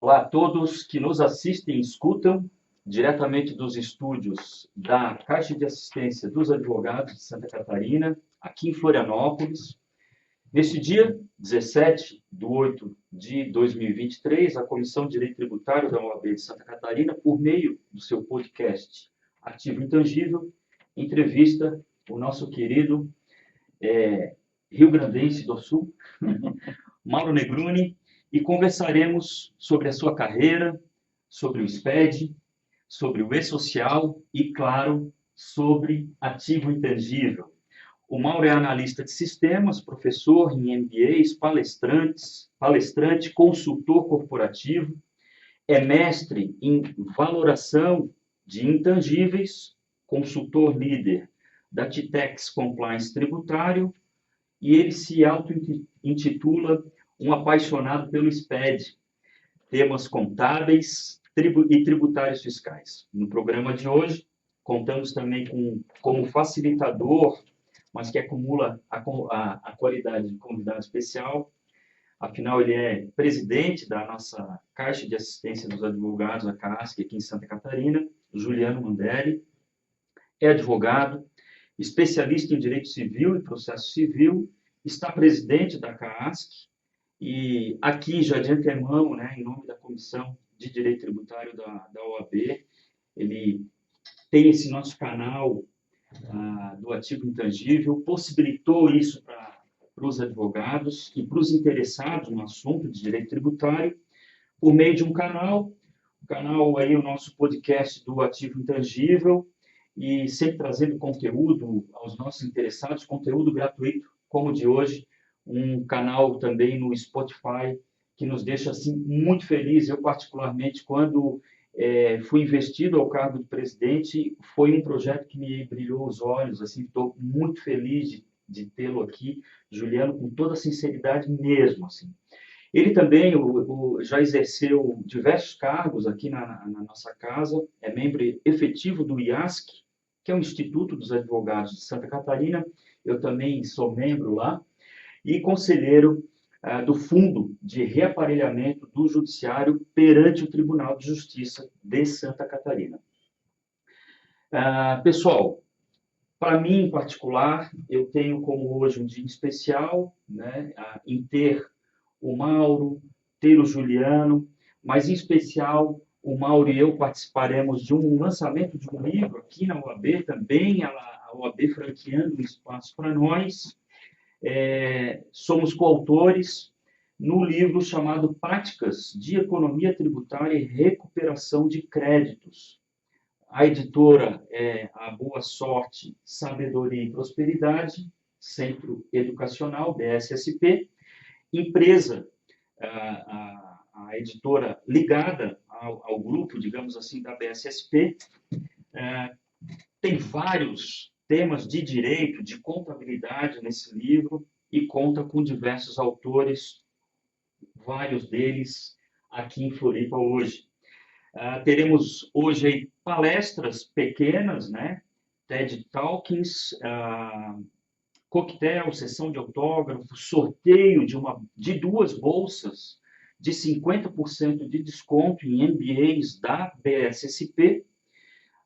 Olá a todos que nos assistem e escutam diretamente dos estúdios da Caixa de Assistência dos Advogados de Santa Catarina, aqui em Florianópolis. Neste dia, 17 de 8 de 2023, a Comissão de Direito Tributário da OAB de Santa Catarina, por meio do seu podcast Ativo Intangível, entrevista o nosso querido rio-grandense do Sul, Mauro Negruni, e conversaremos sobre a sua carreira, sobre o SPED, sobre o E-Social e, claro, sobre ativo intangível. O Mauro é analista de sistemas, professor em MBAs, palestrante, consultor corporativo, é mestre em valoração de intangíveis, consultor líder da Titex Compliance Tributário, e ele se auto-intitula um apaixonado pelo SPED, temas contábeis e tributários fiscais. No programa de hoje, contamos também como facilitador, mas que acumula a qualidade de convidado especial. Afinal, ele é presidente da nossa Caixa de Assistência dos Advogados, a CASC, aqui em Santa Catarina, Juliano Mandelli. É advogado, especialista em Direito Civil e Processo Civil, está presidente da CASC, e aqui, já de antemão, em nome da Comissão de Direito Tributário da OAB, ele tem esse nosso canal do Ativo Intangível, possibilitou isso para os advogados e para os interessados no assunto de direito tributário, por meio de um canal, o nosso podcast do Ativo Intangível, e sempre trazendo conteúdo aos nossos interessados, conteúdo gratuito, como o de hoje, um canal também no Spotify, que nos deixa assim, muito felizes. Eu, particularmente, quando fui investido ao cargo de presidente, foi um projeto que me brilhou os olhos. Assim, estou muito feliz de tê-lo aqui, Juliano, com toda a sinceridade mesmo. Assim. Ele também já exerceu diversos cargos aqui na nossa casa, é membro efetivo do IASC, que é o Instituto dos Advogados de Santa Catarina. Eu também sou membro lá, e conselheiro do Fundo de Reaparelhamento do Judiciário perante o Tribunal de Justiça de Santa Catarina. Pessoal, para mim, em particular, eu tenho como hoje um dia especial, em ter o Mauro, ter o Juliano, mas, em especial, o Mauro e eu participaremos de um lançamento de um livro aqui na OAB, também a OAB franqueando um espaço para nós. Somos coautores no livro chamado Práticas de Economia Tributária e Recuperação de Créditos. A editora é a Boa Sorte, Sabedoria e Prosperidade, Centro Educacional, BSSP, empresa, a editora ligada ao grupo, digamos assim, da BSSP, tem vários temas de direito, de contabilidade nesse livro, e conta com diversos autores, vários deles aqui em Floripa hoje. Teremos hoje aí palestras pequenas, TED Talkings, coquetel, sessão de autógrafo, sorteio de 2 bolsas de 50% de desconto em MBAs da BSSP,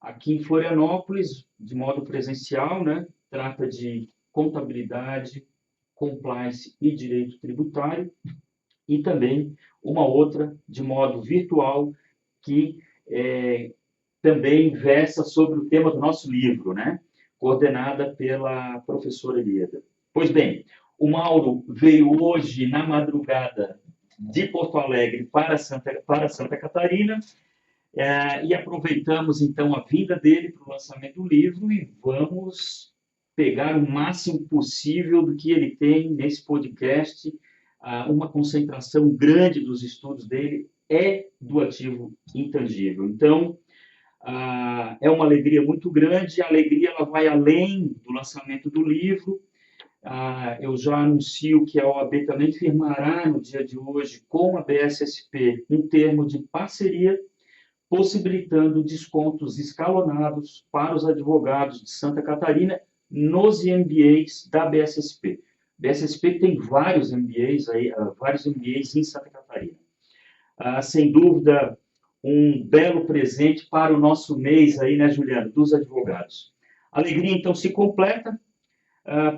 aqui em Florianópolis, de modo presencial, trata de contabilidade, compliance e direito tributário, e também uma outra de modo virtual, que também versa sobre o tema do nosso livro, coordenada pela professora Elieda. Pois bem, o Mauro veio hoje, na madrugada, de Porto Alegre para Santa Catarina, e aproveitamos, então, a vinda dele para o lançamento do livro e vamos pegar o máximo possível do que ele tem nesse podcast. Uma concentração grande dos estudos dele é do ativo intangível. Então, é uma alegria muito grande. A alegria ela vai além do lançamento do livro. Eu já anuncio que a OAB também firmará no dia de hoje com a BSSP um termo de parceria, possibilitando descontos escalonados para os advogados de Santa Catarina nos MBAs da BSSP. BSSP tem vários MBAs em Santa Catarina. sem dúvida, um belo presente para o nosso mês aí, né, Juliano, dos advogados. A alegria, então, se completa,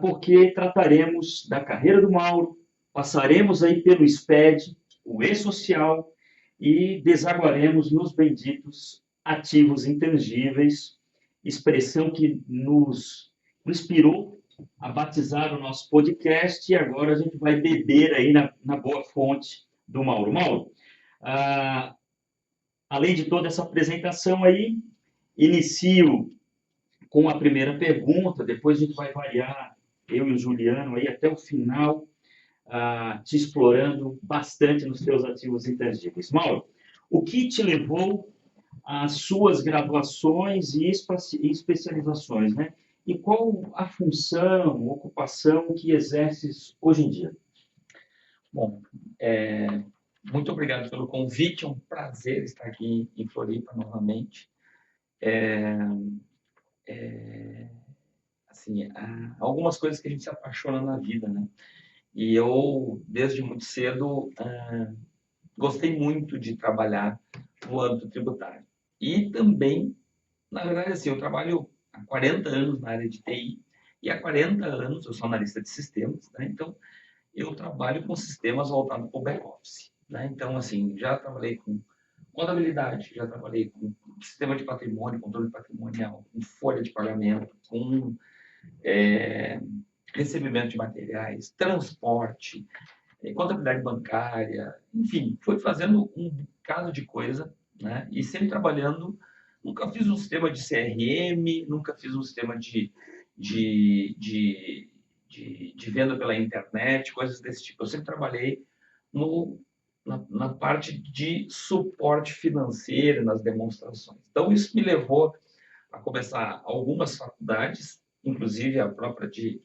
porque trataremos da carreira do Mauro, passaremos aí pelo SPED, o E-Social, e desaguaremos nos benditos ativos intangíveis, expressão que nos inspirou a batizar o nosso podcast, e agora a gente vai beber aí na boa fonte do Mauro. Mauro, além de toda essa apresentação aí, inicio com a primeira pergunta, depois a gente vai variar, eu e o Juliano, aí até o final, te explorando bastante nos teus ativos intangíveis. Mauro, o que te levou às suas graduações e especializações, né? E qual a função, ocupação que exerces hoje em dia? Bom, muito obrigado pelo convite, é um prazer estar aqui em Floripa novamente. Assim, há algumas coisas que a gente se apaixona na vida, né? E eu, desde muito cedo, gostei muito de trabalhar no âmbito tributário. E também, na verdade, assim, eu trabalho há 40 anos na área de TI, e há 40 anos eu sou analista de sistemas, né? Então, eu trabalho com sistemas voltados para o back-office, né? Então, assim, já trabalhei com contabilidade, já trabalhei com sistema de patrimônio, controle patrimonial, com folha de pagamento, com recebimento de materiais, transporte, contabilidade bancária, enfim, foi fazendo um bocado de coisa, né? E sempre trabalhando. Nunca fiz um sistema de CRM, nunca fiz um sistema de venda pela internet, coisas desse tipo. Eu sempre trabalhei na parte de suporte financeiro, nas demonstrações. Então, isso me levou a começar algumas faculdades, inclusive a própria de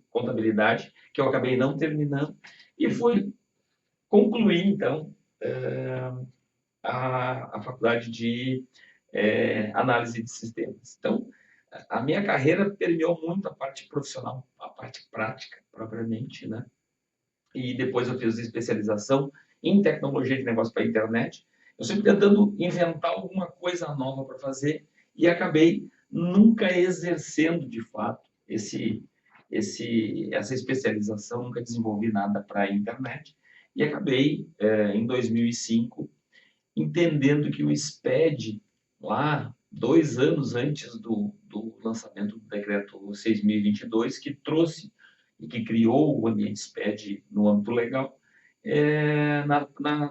contabilidade, que eu acabei não terminando, e fui concluir, então, a faculdade de análise de sistemas. Então, a minha carreira permeou muito a parte profissional, a parte prática, propriamente, né? E depois eu fiz especialização em tecnologia de negócio para a internet. Eu sempre tentando inventar alguma coisa nova para fazer e acabei nunca exercendo de fato essa especialização, nunca desenvolvi nada para a internet e acabei, em 2005, entendendo que o SPED, lá, 2 anos antes do lançamento do decreto 6.022, que trouxe e que criou o ambiente SPED no âmbito legal,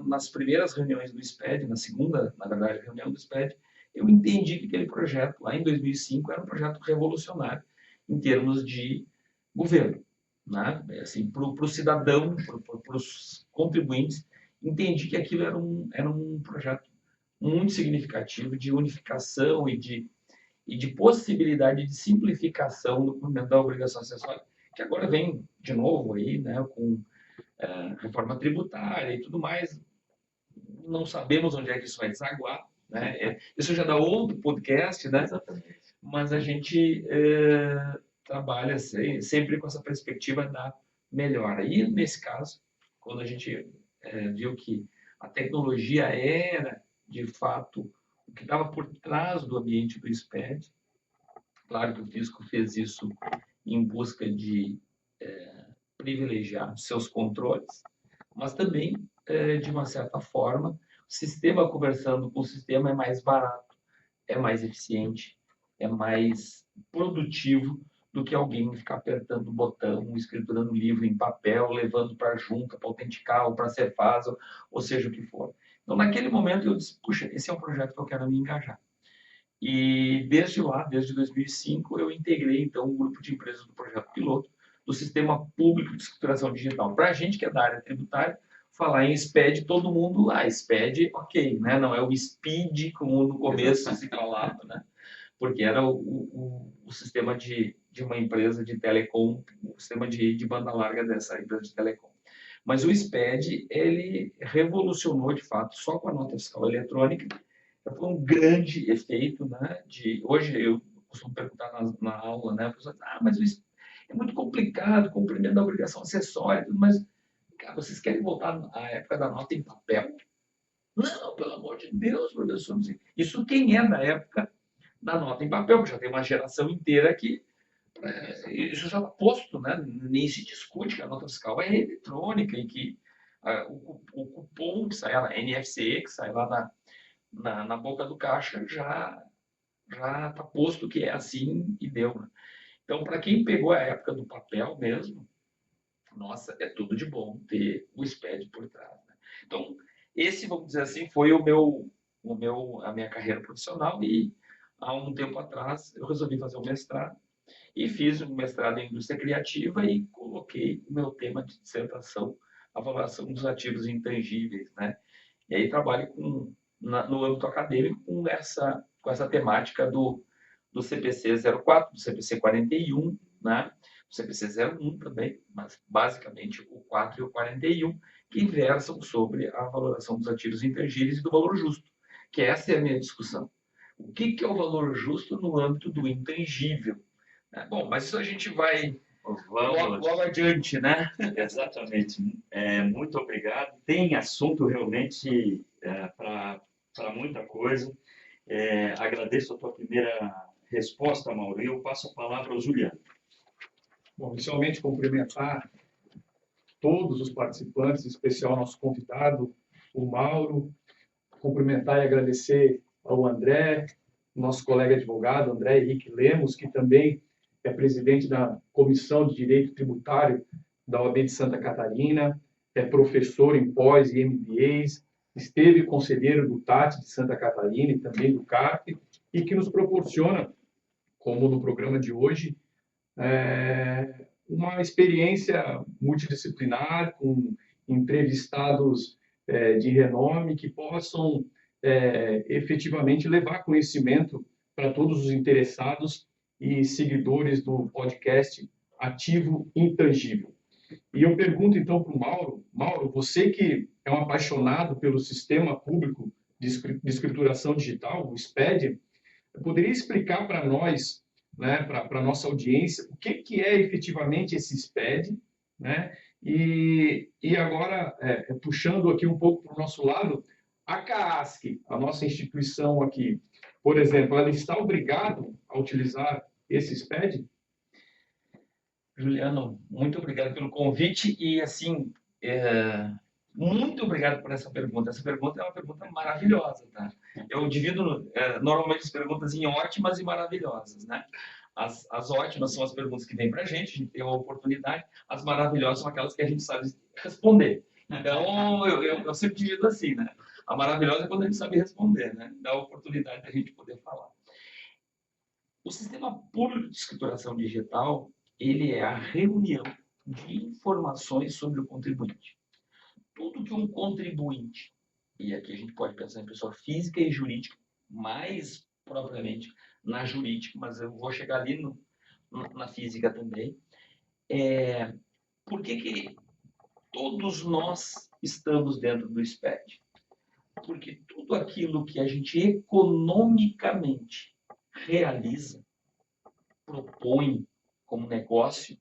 nas primeiras reuniões do SPED, na segunda, na verdade, reunião do SPED, eu entendi que aquele projeto, lá em 2005, era um projeto revolucionário em termos de governo, né? Assim, para o cidadão, para os contribuintes, entendi que aquilo era um projeto muito significativo de unificação e de possibilidade de simplificação do cumprimento da obrigação acessória, que agora vem de novo aí, né, com reforma tributária e tudo mais. Não sabemos onde é que isso vai desaguar, né? Isso já dá outro podcast, né? Exatamente. Mas a gente trabalha sempre com essa perspectiva da melhora. E nesse caso, quando a gente viu que a tecnologia era, de fato, o que estava por trás do ambiente do SPED, claro que o fisco fez isso em busca de privilegiar seus controles, mas também, de uma certa forma, o sistema conversando com o sistema é mais barato, é mais eficiente, é mais produtivo do que alguém ficar apertando o botão, escriturando livro em papel, levando para a junta, para autenticar, ou para a Cefasa, ou seja o que for. Então, naquele momento, eu disse, puxa, esse é um projeto que eu quero me engajar. E desde lá, desde 2005, eu integrei, então, um grupo de empresas do projeto piloto do Sistema Público de Escrituração Digital. Para a gente que é da área tributária, falar em SPED, todo mundo lá, SPED, ok, né? Não é o SPEED, como no começo se falava, né? Porque era o sistema de uma empresa de telecom, o sistema de banda larga dessa empresa de telecom. Mas o SPED, ele revolucionou, de fato, só com a nota fiscal eletrônica. Foi um grande efeito, né? Hoje eu costumo perguntar na aula, né? A pessoa diz, mas isso é muito complicado, cumprimento da obrigação acessória, mas, cara, vocês querem voltar à época da nota em papel? Não, pelo amor de Deus, professor. Isso quem é da época da nota em papel, porque já tem uma geração inteira que isso já está posto, né? Nem se discute que a nota fiscal é eletrônica e que o cupom que sai lá, NFCE, que sai lá na boca do caixa, já está posto que é assim e deu. Né? Então, para quem pegou a época do papel mesmo, nossa, é tudo de bom ter o SPED por trás. Né? Então, esse, vamos dizer assim, foi a minha carreira profissional e há um tempo atrás eu resolvi fazer um mestrado e fiz um mestrado em indústria criativa e coloquei o meu tema de dissertação, a valoração dos ativos intangíveis, né? E aí trabalho no âmbito acadêmico com essa temática do CPC 04, do CPC 41, né? O CPC 01 também, mas basicamente o 4 e o 41, que versam sobre a valoração dos ativos intangíveis e do valor justo, que essa é a minha discussão. O que é o valor justo no âmbito do intangível? Bom, mas isso a gente vai logo adiante, né? Exatamente. Muito obrigado. Tem assunto realmente para muita coisa. Agradeço a tua primeira resposta, Mauro, e eu passo a palavra ao Juliano. Bom, inicialmente cumprimentar todos os participantes, em especial nosso convidado, o Mauro, cumprimentar e agradecer ao André, nosso colega advogado, André Henrique Lemos, que também é presidente da Comissão de Direito Tributário da OAB de Santa Catarina, é professor em pós e MBAs, esteve conselheiro do TAT de Santa Catarina e também do CARP, e que nos proporciona, como no programa de hoje, uma experiência multidisciplinar, com entrevistados de renome que possam efetivamente levar conhecimento para todos os interessados e seguidores do podcast Ativo Intangível. E eu pergunto então para o Mauro, Mauro, você que é um apaixonado pelo sistema público de escrituração digital, o SPED, poderia explicar para nós, né, para a nossa audiência, o que é efetivamente esse SPED, né? E agora, puxando aqui um pouco para o nosso lado, a CAASC, a nossa instituição aqui, por exemplo, ela está obrigada a utilizar esse SPED? Juliano, muito obrigado pelo convite e, assim, muito obrigado por essa pergunta. Essa pergunta é uma pergunta maravilhosa, tá? Eu divido normalmente as perguntas em ótimas e maravilhosas, né? As ótimas são as perguntas que vêm para a gente tem uma oportunidade. As maravilhosas são aquelas que a gente sabe responder. Então, eu sempre divido assim, né? A maravilhosa é quando a gente sabe responder, né? Dá a oportunidade da gente poder falar. O sistema público de escrituração digital, ele é a reunião de informações sobre o contribuinte. Tudo que um contribuinte, e aqui a gente pode pensar em pessoa física e jurídica, mais propriamente na jurídica, mas eu vou chegar ali na física também. Por que todos nós estamos dentro do SPED? Porque tudo aquilo que a gente economicamente realiza, propõe como negócio,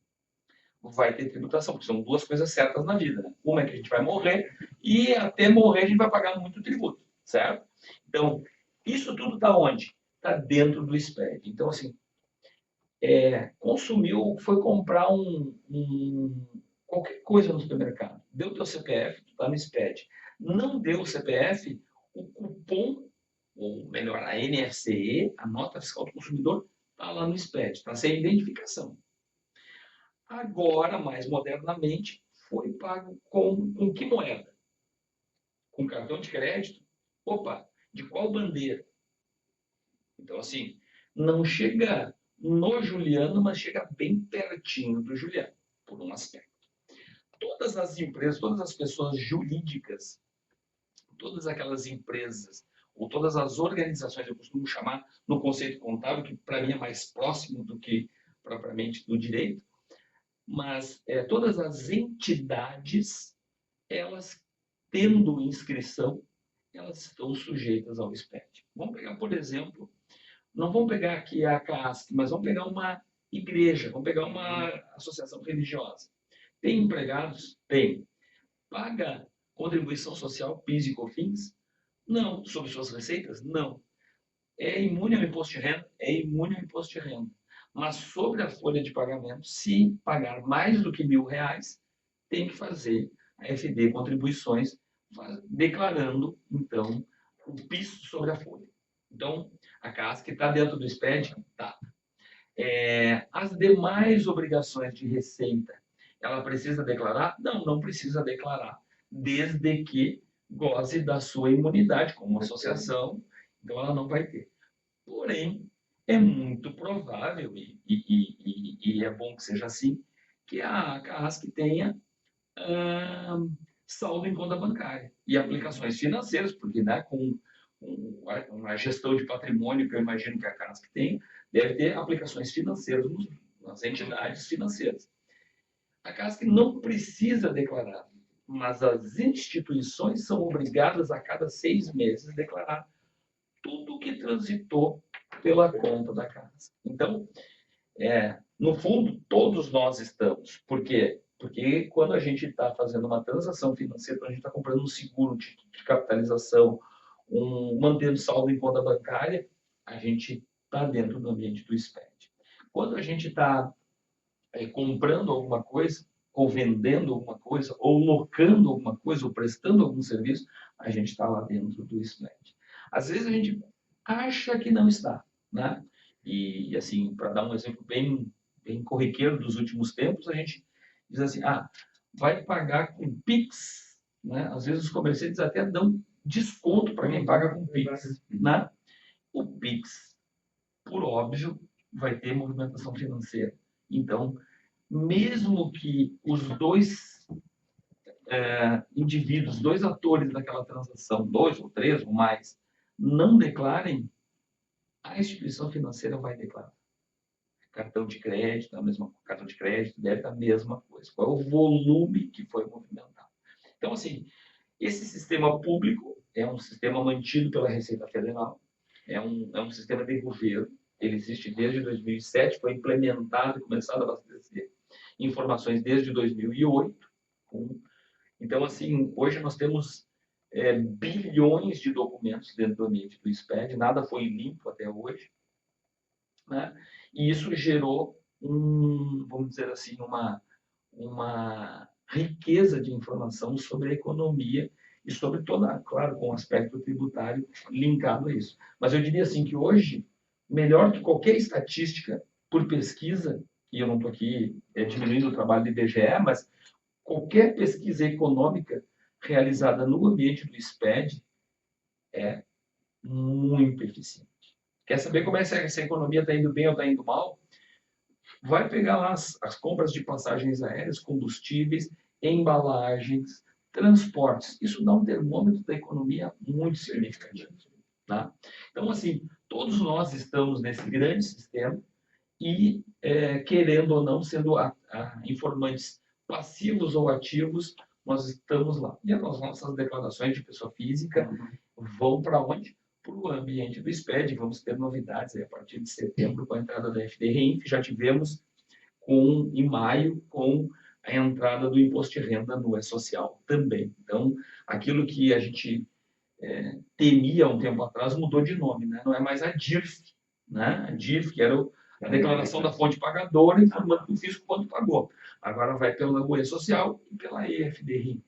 vai ter tributação, porque são duas coisas certas na vida. Né? Uma é que a gente vai morrer e até morrer a gente vai pagar muito tributo, certo? Então, isso tudo está onde? Está dentro do SPED. Então, assim, consumiu, foi comprar qualquer coisa no supermercado. Deu teu CPF, tu está no SPED. Não deu o CPF, o cupom, ou melhor, a NFCE, a nota fiscal do consumidor, está lá no SPED, está sem identificação. Agora, mais modernamente, foi pago com que moeda? Com cartão de crédito? Opa, de qual bandeira? Então, assim, não chega no Juliano, mas chega bem pertinho do Juliano, por um aspecto. Todas as empresas, todas as pessoas jurídicas, todas aquelas empresas, ou todas as organizações, eu costumo chamar no conceito contábil, que para mim é mais próximo do que propriamente do direito, mas todas as entidades, elas tendo inscrição, elas estão sujeitas ao SPED. Vamos pegar, por exemplo, não vamos pegar aqui a CASC, mas vamos pegar uma igreja, vamos pegar uma associação religiosa. Tem empregados? Tem. Paga contribuição social, PIS e COFINS? Não. Sobre suas receitas? Não. É imune ao imposto de renda? É imune ao imposto de renda. Mas sobre a folha de pagamento, se pagar mais do que R$ 1.000, tem que fazer a FD Contribuições, declarando, então, o PIS sobre a folha. Então, a CASC está dentro do SPED? Tá. As demais obrigações de receita, ela precisa declarar? Não, não precisa declarar, desde que goze da sua imunidade como associação, então ela não vai ter. Porém, é muito provável, e é bom que seja assim, que a CASC tenha saldo em conta bancária e aplicações financeiras, porque né, com a gestão de patrimônio que eu imagino que a CASC tem, deve ter aplicações financeiras nas entidades financeiras. A CASC não precisa declarar, mas as instituições são obrigadas a cada 6 meses declarar tudo que transitou pela conta da CASC. Então, no fundo, todos nós estamos. Por quê? Porque quando a gente está fazendo uma transação financeira, quando a gente está comprando um seguro de capitalização, mantendo saldo em conta bancária, a gente está dentro do ambiente do SPED. Quando a gente está comprando alguma coisa, ou vendendo alguma coisa, ou locando alguma coisa, ou prestando algum serviço, a gente está lá dentro do SPED. Às vezes a gente acha que não está, né? E assim, para dar um exemplo bem corriqueiro dos últimos tempos, a gente diz assim, vai pagar com Pix, né? Às vezes os comerciantes até dão desconto para quem paga com Pix, né? O Pix, por óbvio, vai ter movimentação financeira. Então, mesmo que os dois indivíduos, dois atores daquela transação, 2 ou 3 ou mais, não declarem, a instituição financeira vai declarar. Cartão de crédito, cartão de crédito, débito, a mesma coisa. Qual é o volume que foi movimentado? Então, assim, esse sistema público é um sistema mantido pela Receita Federal, é um sistema de governo, ele existe desde 2007, foi implementado e começado a abastecer informações desde 2008. Então, assim, hoje nós temos bilhões de documentos dentro do ambiente do SPED, nada foi limpo até hoje, né? E isso gerou vamos dizer assim, uma riqueza de informação sobre a economia e sobre toda, claro, com o aspecto tributário linkado a isso. Mas eu diria assim que hoje, melhor que qualquer estatística por pesquisa, e eu não estou aqui diminuindo o trabalho do IBGE, mas qualquer pesquisa econômica realizada no ambiente do SPED é muito eficiente. Quer saber como é que essa economia está indo bem ou está indo mal? Vai pegar lá as compras de passagens aéreas, combustíveis, embalagens, transportes. Isso dá um termômetro da economia muito significativo. Tá? Então, assim, todos nós estamos nesse grande sistema e, querendo ou não, sendo informantes passivos ou ativos, nós estamos lá. E as nossas declarações de pessoa física vão para onde? Para o ambiente do SPED. Vamos ter novidades aí a partir de setembro com a entrada da FD-REINF. Já tivemos em maio com a entrada do imposto de renda no E-Social também. Então, aquilo que a gente temia um tempo atrás mudou de nome, né? Não é mais a DIRF, né? A DIRF, que era a declaração da fonte pagadora, informando que o fisco quanto pagou. Agora vai pela E-Social e pela EFD-RINF.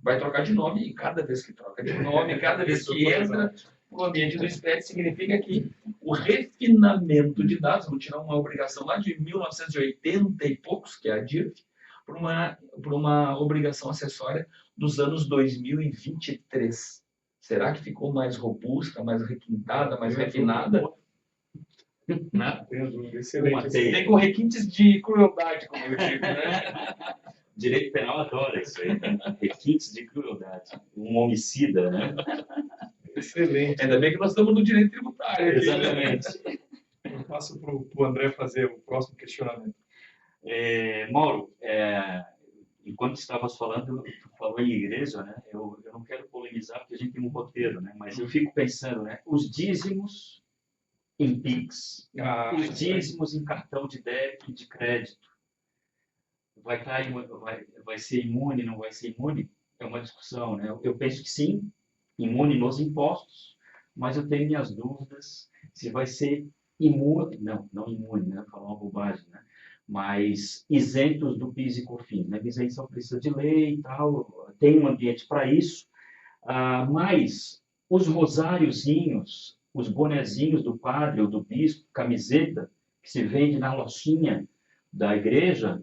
Vai trocar de nome e cada vez que troca de nome, cada vez que entra no ambiente do SPED, significa que o refinamento de dados, vou tirar uma obrigação lá de 1980 e poucos, que é a DIRF, por uma obrigação acessória dos anos 2023. Será que ficou mais robusta, mais requintada, mais refinada? Né? Excelente. Tem com requintes de crueldade, como eu digo, né? Direito penal adora isso aí, né? Requintes de crueldade. Um homicida, né? Excelente. Ainda bem que nós estamos no direito tributário. Aqui, Exatamente. Né? Eu passo para o André fazer o próximo questionamento. Mauro, enquanto estavas falando, tu falou em igreja, né? Eu não quero polemizar porque a gente tem um roteiro, né? Mas eu fico pensando, né? Os dízimos em Pix, os dízimos em cartão de débito e de crédito, vai ser imune, não vai ser imune? É uma discussão, né? Eu penso que sim, imune nos impostos, mas eu tenho minhas dúvidas se vai ser imune, não imune, né? Vou falar uma bobagem, né? Mas isentos do PIS e COFINS, né? Isenção precisa de lei e tal, tem um ambiente para isso, mas os rosáriozinhos, os bonezinhos do padre ou do bispo, camiseta, que se vende na lojinha da igreja,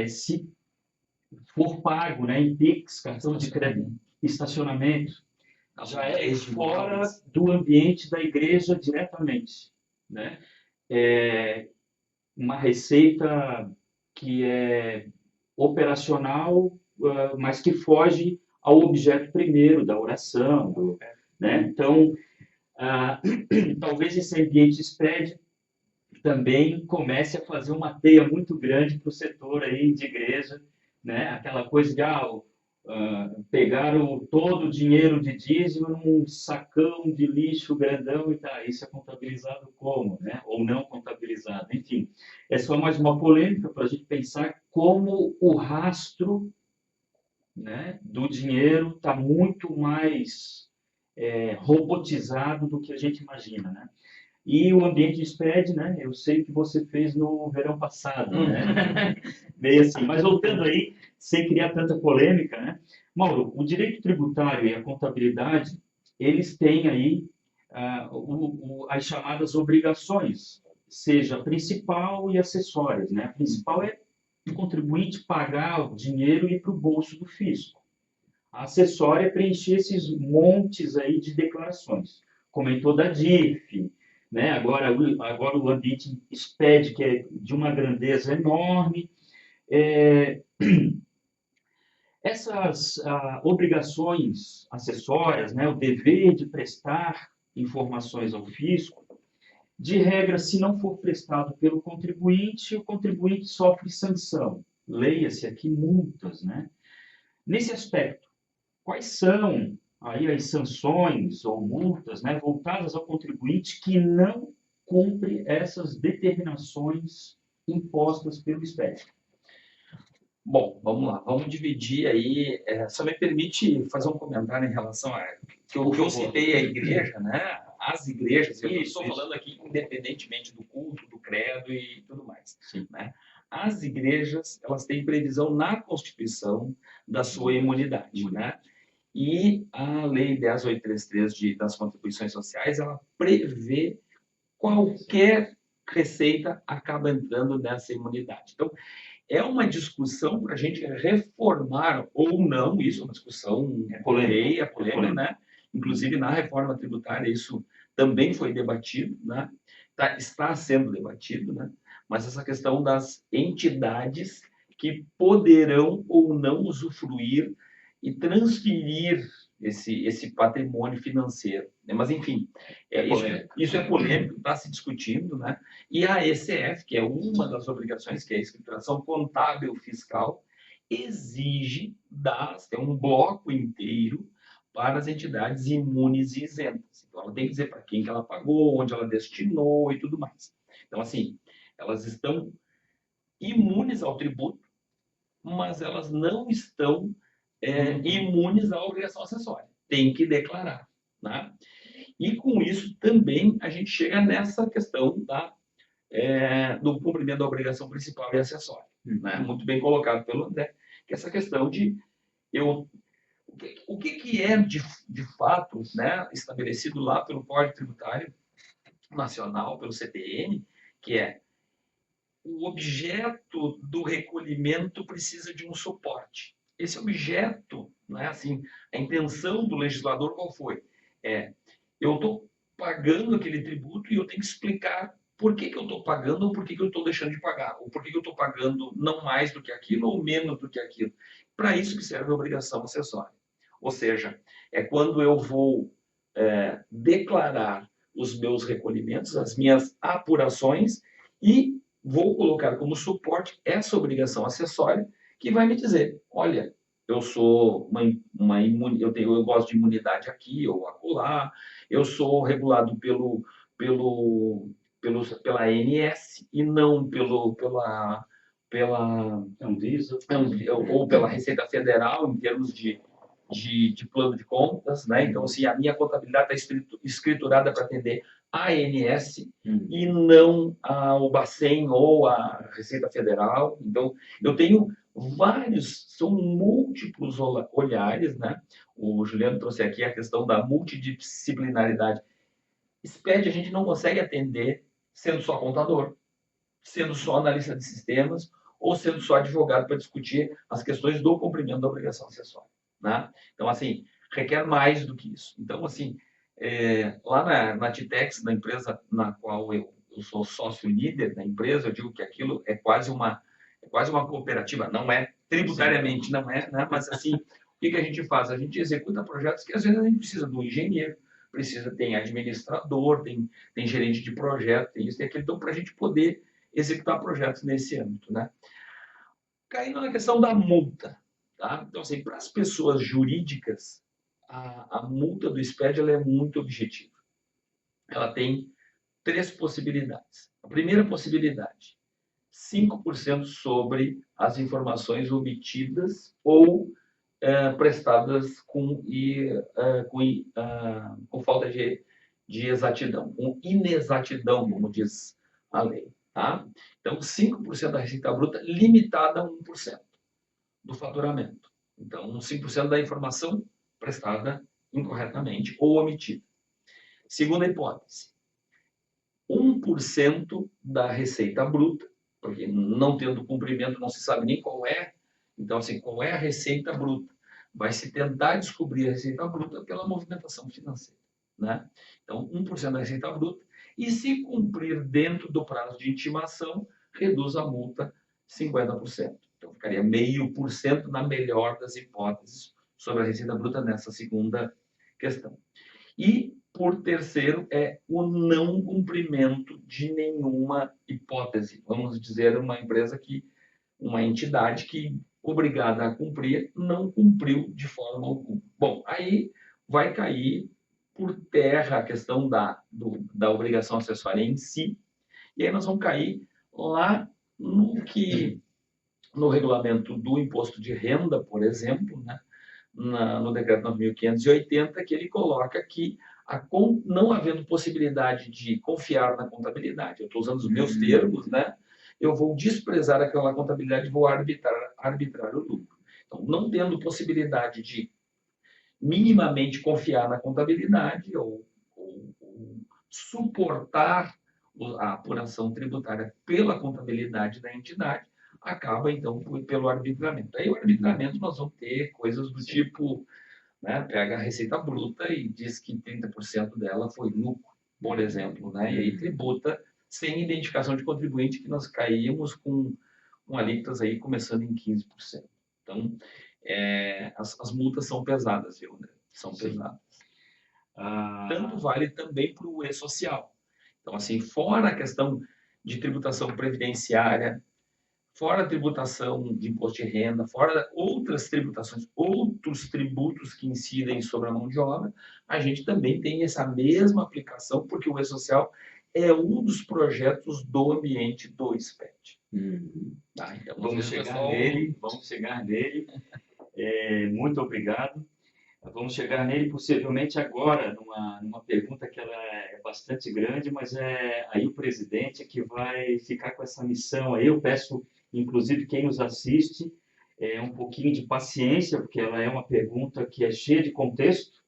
se for pago, né, em Pix, cartão de crédito, estacionamento, já é fora do ambiente da igreja diretamente, né? É uma receita que é operacional, mas que foge ao objeto primeiro da oração, né? Então, talvez esse ambiente SPED também comece a fazer uma teia muito grande para o setor aí de igreja, né? Aquela coisa de pegar todo o dinheiro de dízimo num sacão de lixo grandão e tá, isso é contabilizado como, né? Ou não contabilizado, enfim. É só mais uma polêmica para a gente pensar como o rastro, né, do dinheiro está muito mais robotizado do que a gente imagina, né? E o ambiente SPED, né? Eu sei que você fez no verão passado, né? Meio assim. Mas voltando aí, sem criar tanta polêmica, né? Mauro, o direito tributário e a contabilidade, eles têm aí as chamadas obrigações, seja principal e acessórias, né? A principal é o contribuinte pagar o dinheiro e ir para o bolso do fisco. A acessória é preencher esses montes aí de declarações. Comentou da DIF, né? Agora o ambiente SPED, que é de uma grandeza enorme. Essas obrigações acessórias, né? O dever de prestar informações ao fisco, de regra, se não for prestado pelo contribuinte, o contribuinte sofre sanção. Leia-se aqui multas, né? Nesse aspecto, quais são aí as sanções ou multas, né, voltadas ao contribuinte que não cumpre essas determinações impostas pelo SPED? Bom, vamos lá, vamos dividir aí. Só me permite fazer um comentário em relação a que eu citei a igreja, né? As igrejas, eu estou falando aqui independentemente do culto, do credo e tudo mais. Sim. Né? As igrejas, elas têm previsão na Constituição da sua imunidade, né? E a Lei 10.833 das contribuições sociais, ela prevê qualquer receita acaba entrando nessa imunidade. Então, é uma discussão para a gente reformar ou não, isso é uma discussão polêmica, né? Inclusive, na reforma tributária, isso também foi debatido, né? Está sendo debatido, né? Mas essa questão das entidades que poderão ou não usufruir e transferir esse patrimônio financeiro. Né? Mas, enfim, isso é polêmico, está se discutindo, né? E a ECF, que é uma das obrigações, que é a escrituração contábil fiscal, exige tem um bloco inteiro para as entidades imunes e isentas. Então, ela tem que dizer para quem que ela pagou, onde ela destinou e tudo mais. Então, assim, elas estão imunes ao tributo, mas elas não estão imunes à obrigação acessória. Tem que declarar. Né? E com isso também a gente chega nessa questão do cumprimento da obrigação principal e acessória. Né? Muito bem colocado pelo André, que é essa questão de o que é de fato, né, estabelecido lá pelo Código Tributário Nacional, pelo CTN, que é o objeto do recolhimento precisa de um suporte. Esse objeto, né, assim, a intenção do legislador qual foi? Eu estou pagando aquele tributo e eu tenho que explicar por que eu estou pagando ou por que eu estou deixando de pagar, ou por que eu estou pagando não mais do que aquilo ou menos do que aquilo. Para isso que serve a obrigação acessória. Ou seja, é quando eu vou declarar os meus recolhimentos, as minhas apurações, e vou colocar como suporte essa obrigação acessória que vai me dizer, olha, eu sou eu gosto de imunidade aqui ou acolá, eu sou regulado pela ANS e não pela Anvisa ou pela Receita Federal em termos de de plano de contas, né? Então, assim, a minha contabilidade está escriturada para atender a ANS e não o Bacen ou a Receita Federal. Então, eu tenho são múltiplos olhares, né? O Juliano trouxe aqui a questão da multidisciplinaridade. SPED a gente não consegue atender sendo só contador, sendo só analista de sistemas ou sendo só advogado para discutir as questões do cumprimento da obrigação acessória, né? Então, assim, requer mais do que isso. Então, assim, lá na Titex, na empresa na qual eu sou sócio líder da empresa, eu digo que aquilo é quase uma cooperativa, não é tributariamente, não é, né? Mas assim, o que a gente faz? A gente executa projetos que às vezes a gente precisa do engenheiro, tem administrador, tem gerente de projeto, tem isso, tem aquilo, então para a gente poder executar projetos nesse âmbito, né? Caindo na questão da multa, tá? Então, assim, para as pessoas jurídicas, a multa do SPED ela é muito objetiva. Ela tem 3 possibilidades. A primeira possibilidade, 5% sobre as informações omitidas ou prestadas com falta de exatidão, com inexatidão, como diz a lei. Tá? Então, 5% da receita bruta limitada a 1% do faturamento. Então, 5% da informação prestada incorretamente ou omitida. Segunda hipótese, 1% da receita bruta, porque não tendo cumprimento não se sabe nem qual é. Então, assim, qual é a receita bruta? Vai se tentar descobrir a receita bruta pela movimentação financeira, né? Então, 1% da receita bruta. E se cumprir dentro do prazo de intimação, reduz a multa 50%. Então, ficaria 0,5% na melhor das hipóteses sobre a receita bruta nessa segunda questão. E, por terceiro, é o não cumprimento de nenhuma hipótese. Vamos dizer, uma entidade que, obrigada a cumprir, não cumpriu de forma alguma. Bom, aí vai cair por terra a questão da obrigação acessória em si, e aí nós vamos cair lá no regulamento do imposto de renda, por exemplo, né? No decreto 9.580, que ele coloca que não havendo possibilidade de confiar na contabilidade, eu estou usando os meus termos, né? Eu vou desprezar aquela contabilidade e vou arbitrar o lucro. Então, não tendo possibilidade de minimamente confiar na contabilidade ou suportar a apuração tributária pela contabilidade da entidade, acaba, então, pelo arbitramento. Aí, o arbitramento, nós vamos ter coisas do tipo, né, pega a receita bruta e diz que 30% dela foi lucro, por exemplo, né, e aí tributa sem identificação de contribuinte, que nós caímos com alíquotas aí começando em 15%. Então, as multas são pesadas, viu, André? São pesadas. Tanto vale também para o e-social. Então, assim, fora a questão de tributação previdenciária, fora a tributação de imposto de renda, fora outras tributações, outros tributos que incidem sobre a mão de obra, a gente também tem essa mesma aplicação, porque o e-social é um dos projetos do ambiente do SPED. Tá, então vamos chegar nele. Muito obrigado. Vamos chegar nele possivelmente agora, numa pergunta que ela é bastante grande, mas aí o presidente é que vai ficar com essa missão. Aí eu peço, inclusive, quem nos assiste, um pouquinho de paciência, porque ela é uma pergunta que é cheia de contexto,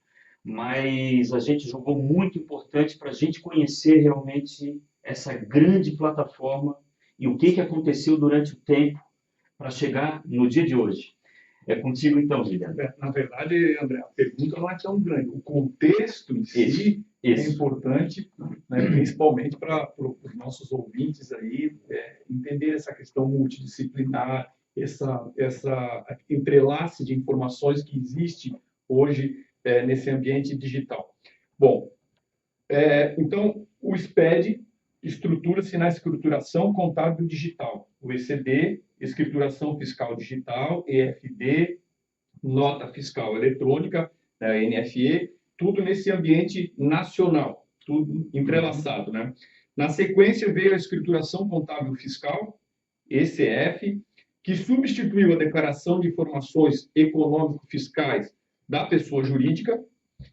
mas a gente julgou muito importante para a gente conhecer realmente essa grande plataforma e o que aconteceu durante o tempo para chegar no dia de hoje. É contigo então, Juliano. Na verdade, André, a pergunta não é tão grande. O contexto em si é importante, né, principalmente para os nossos ouvintes aí, entender essa questão multidisciplinar, essa entrelace de informações que existe hoje nesse ambiente digital. Bom, então, o SPED estrutura-se na escrituração contábil digital, o ECD, escrituração fiscal digital, EFD, nota fiscal eletrônica, NFE, tudo nesse ambiente nacional, tudo entrelaçado, né? Na sequência veio a escrituração contábil fiscal, ECF, que substituiu a declaração de informações econômico-fiscais da pessoa jurídica,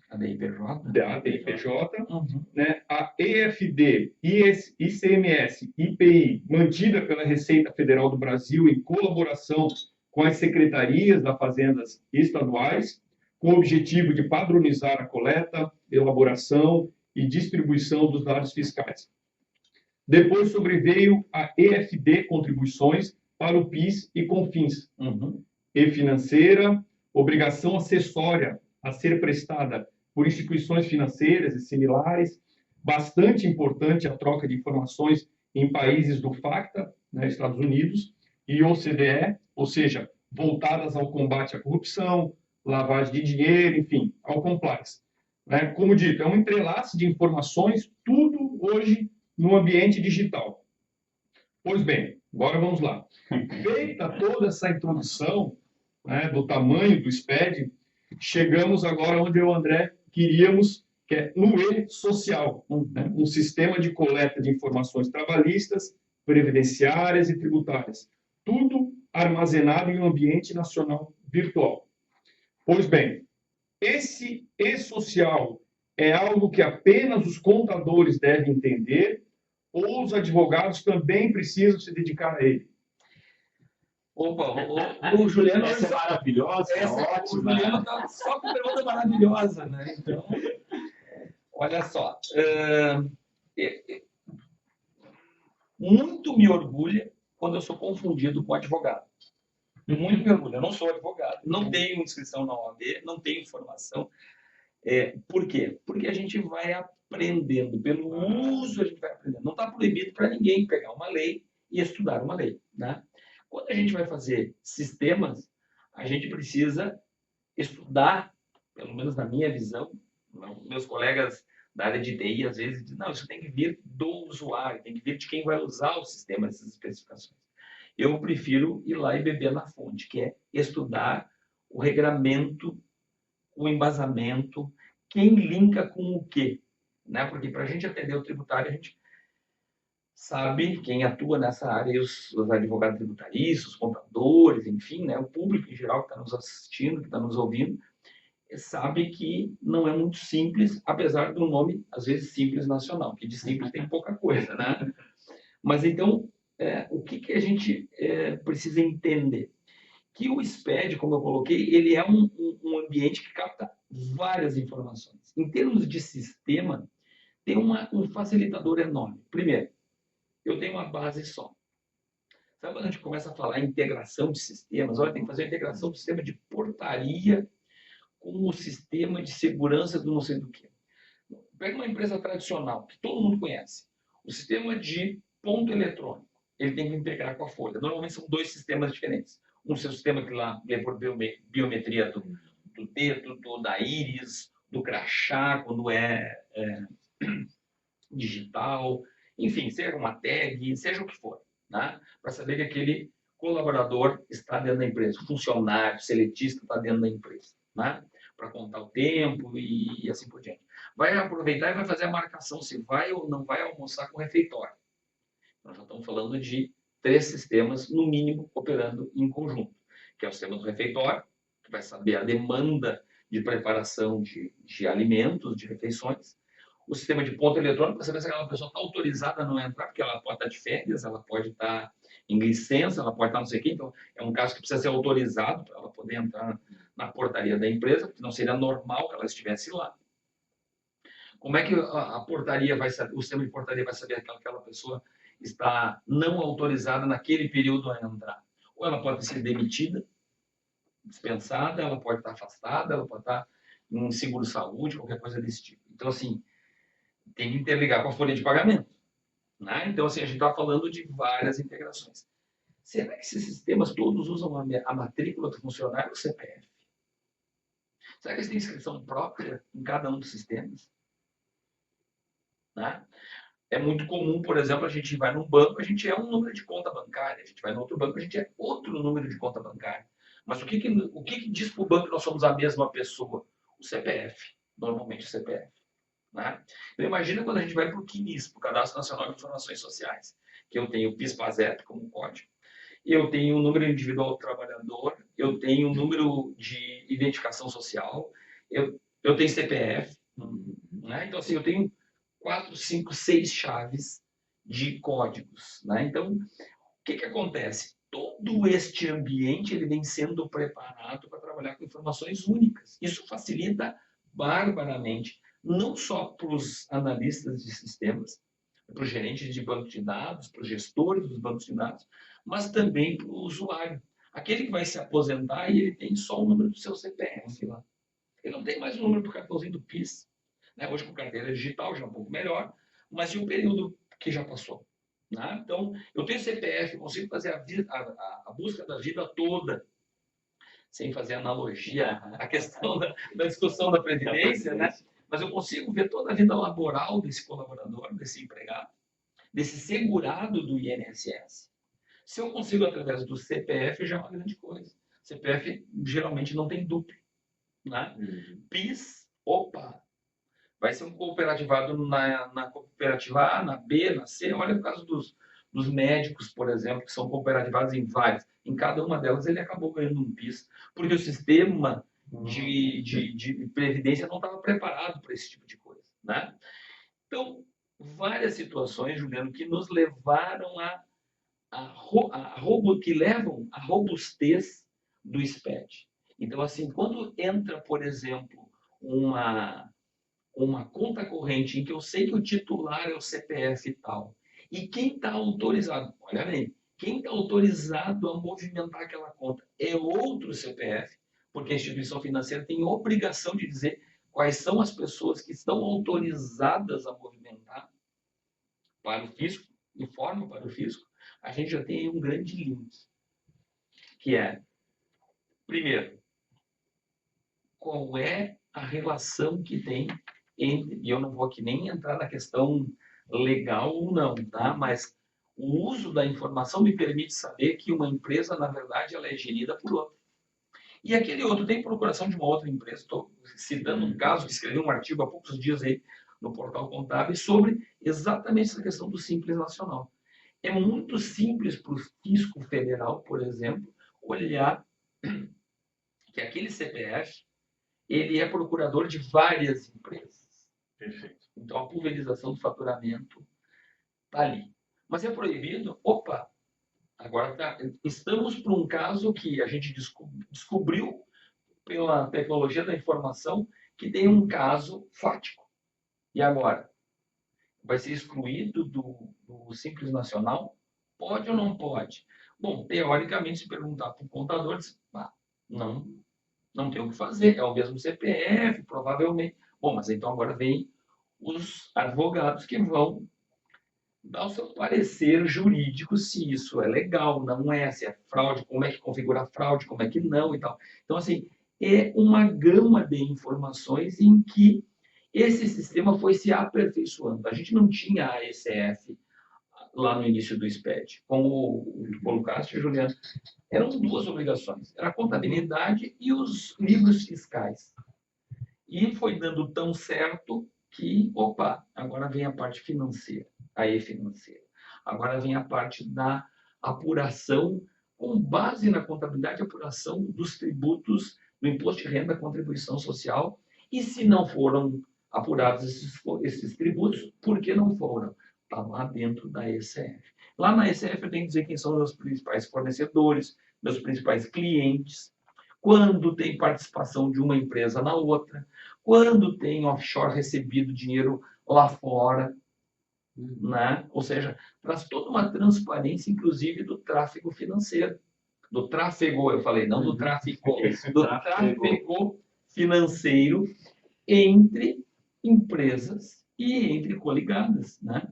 A DIPJ. da DIPJ, Uhum. né? A EFD, ICMS, IPI, mantida pela Receita Federal do Brasil em colaboração com as secretarias das fazendas estaduais, com o objetivo de padronizar a coleta, elaboração e distribuição dos dados fiscais. Depois sobreveio a EFD, contribuições para o PIS e CONFINS, Uhum. e financeira, obrigação acessória a ser prestada por instituições financeiras e similares, bastante importante a troca de informações em países do FACTA, né, Estados Unidos, e OCDE, ou seja, voltadas ao combate à corrupção, lavagem de dinheiro, enfim, ao compliance. Né? Como dito, é um entrelace de informações, tudo hoje no ambiente digital. Pois bem, agora vamos lá. Feita toda essa introdução, né, do tamanho do SPED, chegamos agora onde eu e o André queríamos, que é no E-Social, né, um sistema de coleta de informações trabalhistas, previdenciárias e tributárias. Tudo armazenado em um ambiente nacional virtual. Pois bem, esse E-Social é algo que apenas os contadores devem entender ou os advogados também precisam se dedicar a ele? Opa, o Juliano... Essa é maravilhosa, é O ótima. Juliano está só com pergunta maravilhosa, né? Então, olha só. Muito me orgulha quando eu sou confundido com advogado. Muito me orgulha. Eu não sou advogado, não tenho inscrição na OAB, não tenho formação. Por quê? Porque a gente vai aprendendo. Pelo uso, a gente vai aprendendo. Não está proibido para ninguém pegar uma lei e estudar uma lei, né? Quando a gente vai fazer sistemas, a gente precisa estudar, pelo menos na minha visão, meus colegas da área de TI às vezes dizem, não, isso tem que vir do usuário, tem que vir de quem vai usar o sistema, essas especificações. Eu prefiro ir lá e beber na fonte, que é estudar o regramento, o embasamento, quem linka com o quê, né? Porque para a gente atender o tributário, a gente sabe quem atua nessa área, os advogados tributaristas, os contadores, enfim, né, o público em geral que está nos assistindo, que está nos ouvindo, sabe que não é muito simples, apesar do nome, às vezes, Simples Nacional, que de simples tem pouca coisa, né? Mas, então, o que a gente precisa entender? Que o SPED, como eu coloquei, ele é um ambiente que capta várias informações. Em termos de sistema, tem um facilitador enorme. Primeiro, eu tenho uma base só. Sabe quando a gente começa a falar em integração de sistemas? Olha, tem que fazer a integração do sistema de portaria com o sistema de segurança do não sei do que. Pega uma empresa tradicional, que todo mundo conhece. O sistema de ponto eletrônico. Ele tem que integrar com a folha. Normalmente são dois sistemas diferentes. Um sistema que lá lê por biometria do dedo, da íris, do crachá, quando é digital, enfim, seja uma tag, seja o que for, né? Para saber que aquele colaborador está dentro da empresa, o funcionário, o seletista está dentro da empresa, né? Para contar o tempo e assim por diante. Vai aproveitar e vai fazer a marcação se vai ou não vai almoçar com o refeitório. Nós já estamos falando de 3 sistemas, no mínimo, operando em conjunto, que é o sistema do refeitório, que vai saber a demanda de preparação de alimentos, de refeições, o sistema de ponto eletrônico para saber se aquela pessoa está autorizada a não entrar, porque ela pode estar de férias, ela pode estar em licença, ela pode estar não sei o quê. Então, é um caso que precisa ser autorizado para ela poder entrar na portaria da empresa, porque não seria normal que ela estivesse lá. Como é que a portaria vai saber, o sistema de portaria vai saber que aquela pessoa está não autorizada naquele período a entrar? Ou ela pode ser demitida, dispensada, ela pode estar afastada, ela pode estar em seguro-saúde, qualquer coisa desse tipo. Então, assim, tem que interligar com a folha de pagamento, né? Então, assim, a gente está falando de várias integrações. Será que esses sistemas todos usam a matrícula do funcionário ou o CPF? Será que eles têm inscrição própria em cada um dos sistemas? Né? É muito comum, por exemplo, a gente vai num banco, a gente é um número de conta bancária, a gente vai no outro banco, a gente é outro número de conta bancária. Mas o que diz para o banco que nós somos a mesma pessoa? O CPF, normalmente o CPF. Né? Então, imagina quando a gente vai para o CNIS, para o Cadastro Nacional de Informações Sociais, que eu tenho o PIS-PASEP como código. eu tenho o número individual do trabalhador, eu tenho o número de identificação social, eu tenho CPF, né? Então, assim, eu tenho 4, 5, 6 chaves de códigos, né? Então, o que acontece? Todo este ambiente ele vem sendo preparado para trabalhar com informações únicas. Isso facilita barbaramente, não só para os analistas de sistemas, para os gerentes de banco de dados, para os gestores dos bancos de dados, mas também para o usuário. Aquele que vai se aposentar e ele tem só o número do seu CPF lá. Ele não tem mais o número do cartãozinho do PIS. Né? Hoje com carteira digital já é um pouco melhor, mas e o período que já passou? Né? Então, eu tenho CPF, consigo fazer a busca da vida toda, sem fazer analogia à questão da discussão da Previdência, né? Mas eu consigo ver toda a vida laboral desse colaborador, desse empregado, desse segurado do INSS. Se eu consigo através do CPF, já é uma grande coisa. CPF geralmente não tem duplo. Né? PIS, opa, vai ser um cooperativado na cooperativa A, na B, na C. Olha o caso dos médicos, por exemplo, que são cooperativados em várias. Em cada uma delas ele acabou ganhando um PIS, porque o sistema de previdência não estava preparado para esse tipo de coisa. Né? Então, várias situações, Juliano, que nos levaram que levam à robustez do SPED. Então, assim, quando entra, por exemplo, uma conta corrente em que eu sei que o titular é o CPF e tal, e quem está autorizado, olha bem, quem está autorizado a movimentar aquela conta é outro CPF, porque a instituição financeira tem obrigação de dizer quais são as pessoas que estão autorizadas a movimentar para o fisco, informa para o fisco, a gente já tem aí um grande link, que é, primeiro, qual é a relação que tem entre, e eu não vou aqui nem entrar na questão legal ou não, tá? Mas o uso da informação me permite saber que uma empresa, na verdade, ela é gerida por outra. E aquele outro tem procuração de uma outra empresa. Estou citando um caso que escrevi um artigo há poucos dias aí no Portal Contábil sobre exatamente essa questão do Simples Nacional. É muito simples para o fisco federal, por exemplo, olhar que aquele CPF ele é procurador de várias empresas. Perfeito. Então, a pulverização do faturamento está ali. Mas é proibido? Opa! Agora estamos para um caso que a gente descobriu pela tecnologia da informação que tem um caso fático. E agora? Vai ser excluído do Simples Nacional? Pode ou não pode? Bom, teoricamente, se perguntar para o contador, não tem o que fazer, é o mesmo CPF, provavelmente. Bom, mas então agora vem os advogados que vão dar o seu parecer jurídico se isso é legal, não é, se é fraude, como é que configura a fraude, como é que não e tal. Então, assim, é uma gama de informações em que esse sistema foi se aperfeiçoando. A gente não tinha a ECF lá no início do SPED. Como tu colocaste, Juliano, eram duas obrigações. Era a contabilidade e os livros fiscais. E foi dando tão certo que, opa, agora vem a parte financeira, a e-financeira. Agora vem a parte da apuração, com base na contabilidade, apuração dos tributos do imposto de renda, contribuição social. E se não foram apurados esses tributos, por que não foram? Está lá dentro da ECF. Lá na ECF eu tenho que dizer quem são meus principais fornecedores, meus principais clientes, quando tem participação de uma empresa na outra, quando tem offshore recebido dinheiro lá fora, né? Ou seja, traz toda uma transparência, inclusive, do tráfego financeiro. Do tráfego, eu falei, não do tráfico, do tráfego financeiro entre empresas e entre coligadas, né?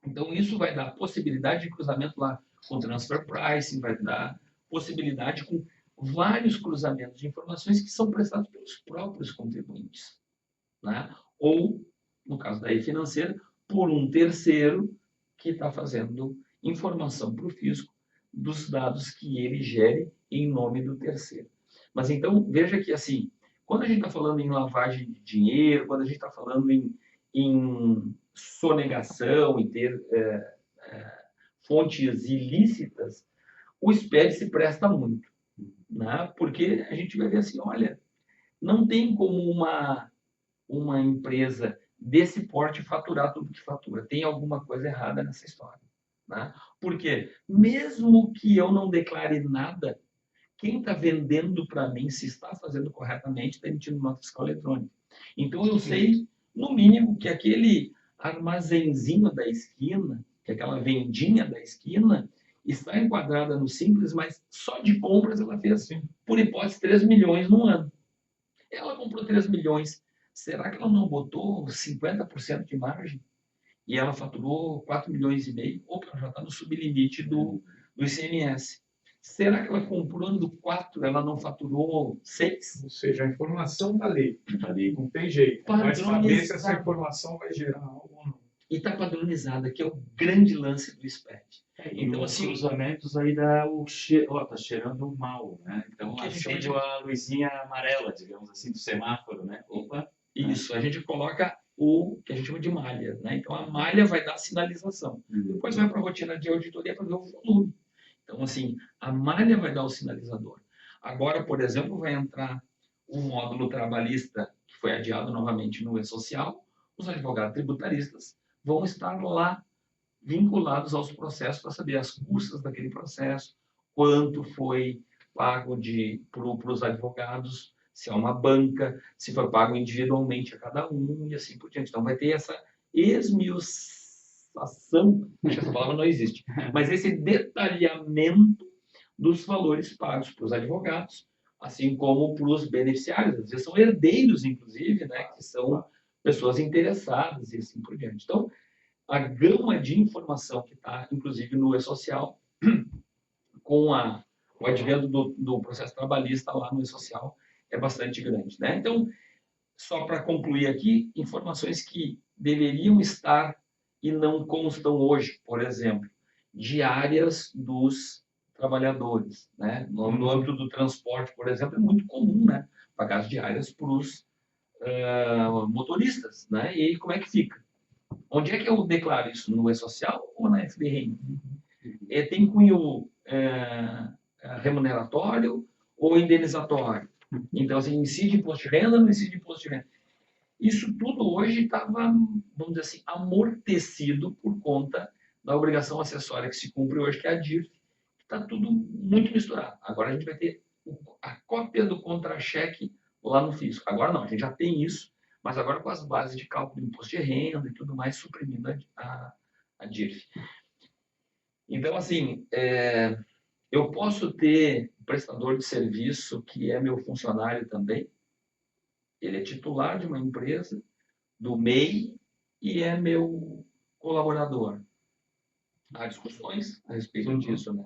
Então, isso vai dar possibilidade de cruzamento lá com transfer pricing, vai dar possibilidade com vários cruzamentos de informações que são prestados pelos próprios contribuintes. Né? Ou, no caso da e-financeira, por um terceiro que está fazendo informação para o fisco dos dados que ele gere em nome do terceiro. Mas então, veja que, assim, quando a gente está falando em lavagem de dinheiro, quando a gente está falando em sonegação, em ter fontes ilícitas, o SPED se presta muito, né? Porque a gente vai ver assim, olha, não tem como uma empresa desse porte faturar tudo que fatura. Tem alguma coisa errada nessa história, né? Porque mesmo que eu não declare nada, quem está vendendo para mim, se está fazendo corretamente, está emitindo nota fiscal eletrônica. Então eu sei, no mínimo, que aquele armazenzinho da esquina, que aquela vendinha da esquina, está enquadrada no Simples, mas só de compras ela fez, por hipótese, 3 milhões no ano. Ela comprou 3 milhões. Será que ela não botou 50% de margem? E ela faturou 4 milhões e meio? Ou ela já está no sublimite do ICMS? Será que ela comprando 4, ela não faturou 6? Ou seja, a informação está ali. Não tem jeito. Vai saber se essa informação vai gerar algo ou não. E está padronizada, que é o grande lance do SPED. Então, os cruzamentos aí dá o cheiro, tá cheirando mal, né? Então, acende a luzinha amarela, digamos assim, do semáforo, né? Opa! Isso, a gente coloca o que a gente chama de malha, né? Então, a malha vai dar sinalização. Depois vai para a rotina de auditoria para ver o volume. Então, assim, a malha vai dar o sinalizador. Agora, por exemplo, vai entrar o módulo trabalhista, que foi adiado novamente no E-Social. Os advogados tributaristas vão estar lá vinculados aos processos para saber as custas daquele processo, quanto foi pago para os advogados, se é uma banca, se foi pago individualmente a cada um e assim por diante. Então, vai ter essa esmiuçação, acho que essa palavra não existe, mas esse detalhamento dos valores pagos para os advogados, assim como para os beneficiários. Às vezes são herdeiros, inclusive, né, que são pessoas interessadas e assim por diante. Então, a gama de informação que está, inclusive, no E-Social, com o advento do processo trabalhista lá no E-Social, é bastante grande, né? Então, só para concluir aqui, informações que deveriam estar e não constam hoje, por exemplo, diárias dos trabalhadores, né? No âmbito do transporte, por exemplo, é muito comum, né? Pagar as diárias para os motoristas, né? E aí, como é que fica? Onde é que eu declaro isso? No E-Social ou na FBRN? Tem cunho remuneratório ou indenizatório? Então, assim, incide imposto de renda ou não incide imposto de renda? Isso tudo hoje estava, vamos dizer assim, amortecido por conta da obrigação acessória que se cumpre hoje, que é a DIRF, que está tudo muito misturado. Agora a gente vai ter a cópia do contra-cheque lá no fisco. Agora não, a gente já tem isso, mas agora com as bases de cálculo do imposto de renda e tudo mais, suprimindo a DIRF. Então, assim, eu posso ter um prestador de serviço que é meu funcionário também, ele é titular de uma empresa, do MEI, e é meu colaborador. Há discussões a respeito disso, né?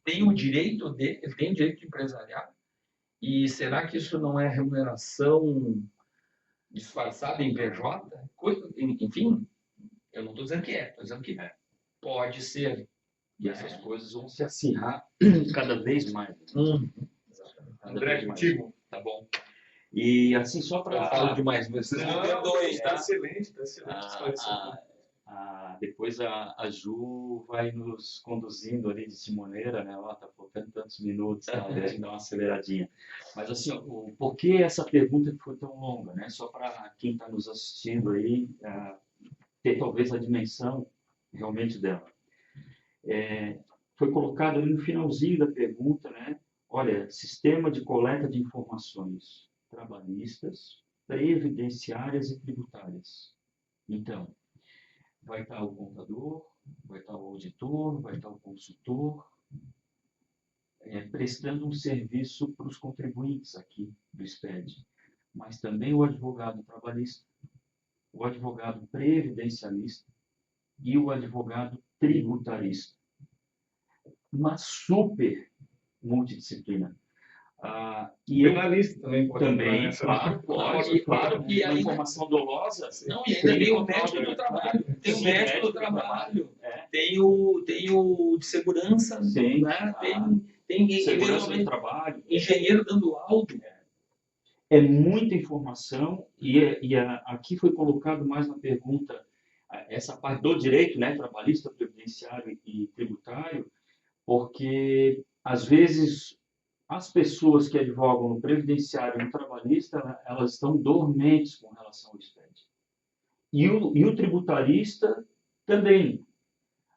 Tem o direito ele tem o direito de empresariar, e será que isso não é remuneração disfarçada em PJ? Enfim, eu não estou dizendo que estou dizendo que pode ser. E essas coisas vão se acirrar cada vez mais. André, contigo? Tá bom. E assim, só para... Eu falo demais, mas vocês me perdoem, tá? Excelente. Depois a Ju vai nos conduzindo ali de timoneira, né? Tá faltando tantos minutos, tá? A gente dá uma aceleradinha. Mas assim, por que essa pergunta foi tão longa, né? Só para quem está nos assistindo aí ter talvez a dimensão realmente dela. Foi colocado ali no finalzinho da pergunta, né? Olha, sistema de coleta de informações trabalhistas, previdenciárias e tributárias. Então, vai estar o contador, vai estar o auditor, vai estar o consultor, prestando um serviço para os contribuintes aqui do SPED, mas também o advogado trabalhista, o advogado previdencialista e o advogado tributarista. Uma super multidisciplina. E penalista também pode. Também, claro que a informação dolosa. Não, e ainda tem o médico do trabalho. Tem o médico do trabalho. Tem o de segurança. Sim, né? Tem segurança do trabalho. Engenheiro dando áudio. É muita informação e aqui foi colocado mais na pergunta essa parte do direito, né, trabalhista, previdenciário e tributário, porque às vezes as pessoas que advogam no previdenciário e no trabalhista, elas estão dormentes com relação ao SPED. E o tributarista também.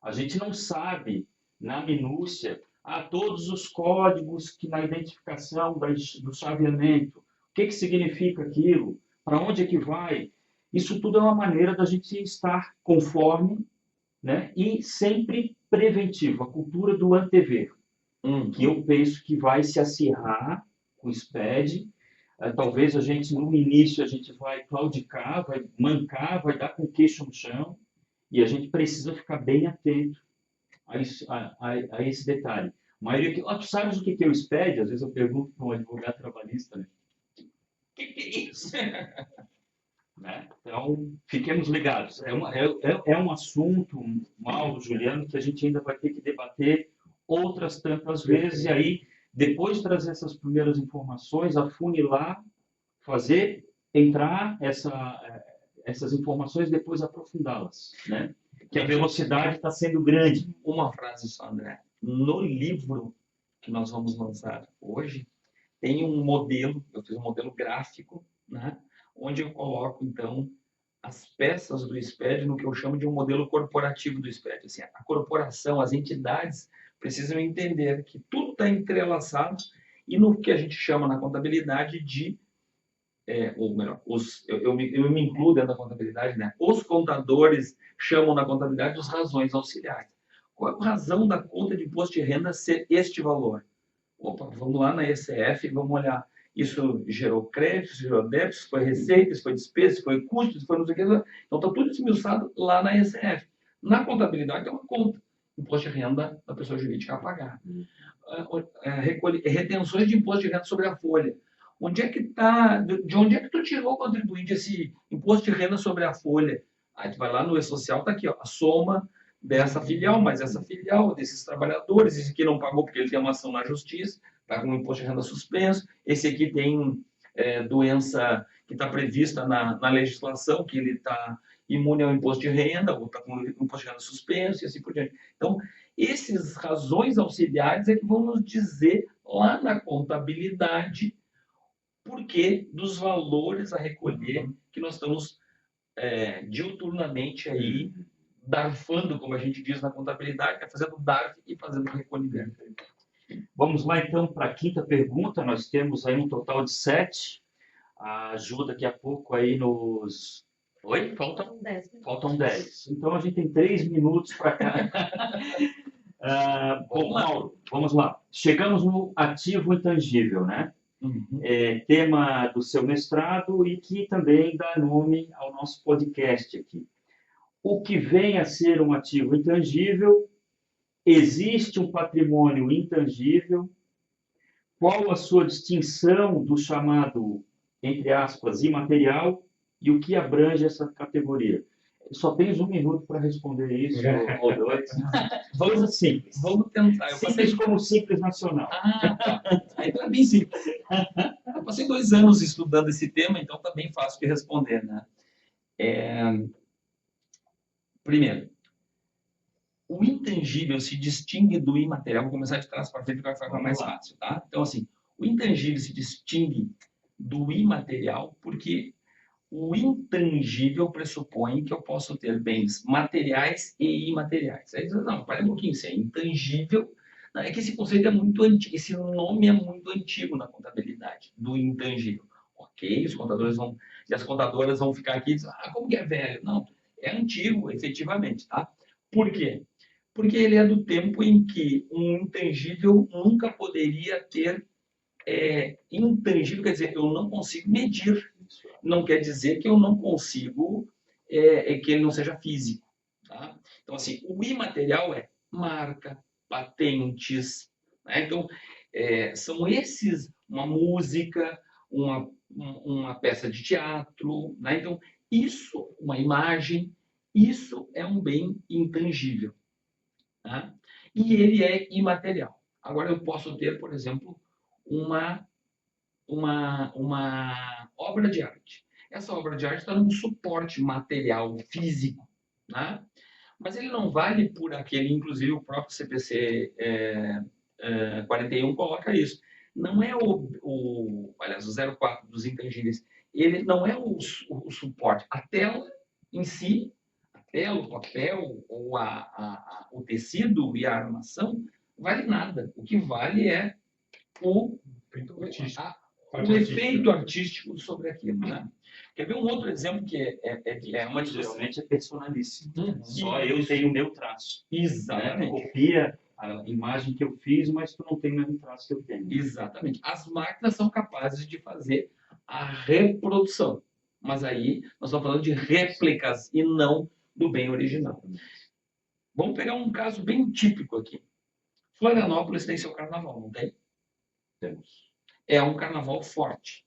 A gente não sabe, na minúcia, todos os códigos que na identificação do chaveamento, o que significa aquilo, para onde é que vai. Isso tudo é uma maneira da gente estar conforme, né, e sempre preventivo, a cultura do antever, que eu penso que vai se acirrar com o SPED. Talvez a gente, no início, a gente vai claudicar, vai mancar, vai dar com o queixo no chão, e a gente precisa ficar bem atento a esse detalhe. Tu sabes o que é o SPED? Às vezes eu pergunto para um advogado trabalhista, né? O que é isso? Né? Então, fiquemos ligados. É um assunto, Mauro, Juliano, que a gente ainda vai ter que debater outras tantas vezes, e aí, depois de trazer essas primeiras informações, afunilar, fazer entrar essas informações, depois aprofundá-las, né? Que a velocidade está sendo grande. Uma frase só, André. No livro que nós vamos lançar hoje, tem um modelo, eu fiz um modelo gráfico, né? Onde eu coloco, então, as peças do SPED no que eu chamo de um modelo corporativo do SPED. Assim, a corporação, as entidades precisam entender que tudo está entrelaçado e no que a gente chama na contabilidade de ou melhor, eu me incluo dentro da contabilidade, né? Os contadores chamam na contabilidade as razões auxiliares. Qual é a razão da conta de imposto de renda ser este valor? Opa, vamos lá na ECF e vamos olhar. Isso gerou crédito, isso gerou débito, isso foi receita, isso foi despesa, isso foi custo, isso foi não sei o que. Então está tudo esmiuçado lá na ECF. Na contabilidade é uma conta. Imposto de renda da pessoa jurídica a pagar. Retenções de imposto de renda sobre a folha. Onde é que tá, de onde é que tu tirou, contribuinte, esse imposto de renda sobre a folha? Aí tu vai lá no E-Social, tá aqui, ó, a soma dessa filial, mais essa filial, desses trabalhadores, esse aqui não pagou porque ele tem uma ação na justiça, está com o imposto de renda suspenso, esse aqui tem doença que está prevista na legislação, que ele está imune ao imposto de renda, ou está com o imposto de renda suspenso, e assim por diante. Então, essas razões auxiliares é que vão nos dizer lá na contabilidade porque dos valores a recolher que nós estamos diuturnamente aí darfando, como a gente diz na contabilidade, fazendo DARF e fazendo recolhimento. Vamos lá, então, para a quinta pergunta. Nós temos aí um total de 7. Ajuda daqui a pouco aí nos... Oi? Faltam 10. Faltam 10. Então, a gente tem 3 minutos para cá. Bom, Mauro, vamos lá. Chegamos no ativo intangível, né? Tema do seu mestrado e que também dá nome ao nosso podcast aqui. O que vem a ser um ativo intangível? Existe um patrimônio intangível? Qual a sua distinção do chamado, entre aspas, imaterial e o que abrange essa categoria? Só tens 1 minuto para responder isso, ou 2. Vamos simples. Vamos tentar. Simples como Simples Nacional. Tá. Aí tá bem simples. Eu passei 2 anos estudando esse tema, então tá bem fácil de responder, né? Primeiro, o intangível se distingue do imaterial. Vou começar de trás para frente, que vai ficar mais fácil, tá? Então, assim, o intangível se distingue do imaterial porque o intangível pressupõe que eu posso ter bens materiais e imateriais. Aí diz, não, para um pouquinho, isso é intangível. Não, é que esse conceito é muito antigo, esse nome é muito antigo na contabilidade, do intangível. Ok, os contadores vão, e as contadoras vão ficar aqui e dizer, como que é velho? Não, é antigo, efetivamente, tá? Por quê? Porque ele é do tempo em que um intangível nunca poderia ter intangível, quer dizer, eu não consigo medir. Não quer dizer que eu não consigo, que ele não seja físico. Tá? Então, assim, o imaterial é marca, patentes. Né? Então, são esses, uma música, uma peça de teatro. Né? Então, isso, uma imagem, isso é um bem intangível. Tá? E ele é imaterial. Agora, eu posso ter, por exemplo, uma obra de arte. Essa obra de arte está num suporte material, físico. Né? Mas ele não vale por aquele, inclusive o próprio CPC 41 coloca isso. Não é aliás, o 04 dos intangíveis, ele não é o suporte. A tela em si, a tela, o papel, ou o tecido e a armação, vale nada. O que vale é o efeito artístico sobre aquilo, né? Quer ver um outro exemplo que é uma discussão? Geralmente é personalíssimo. Só Isso. eu tenho o meu traço. Exatamente. Né? Copia a imagem que eu fiz, mas tu não tem o mesmo traço que eu tenho. Exatamente. As máquinas são capazes de fazer a reprodução. Mas aí nós estamos falando de réplicas e não do bem original. Vamos pegar um caso bem típico aqui. Florianópolis tem seu carnaval, não tem? Temos. É um carnaval forte.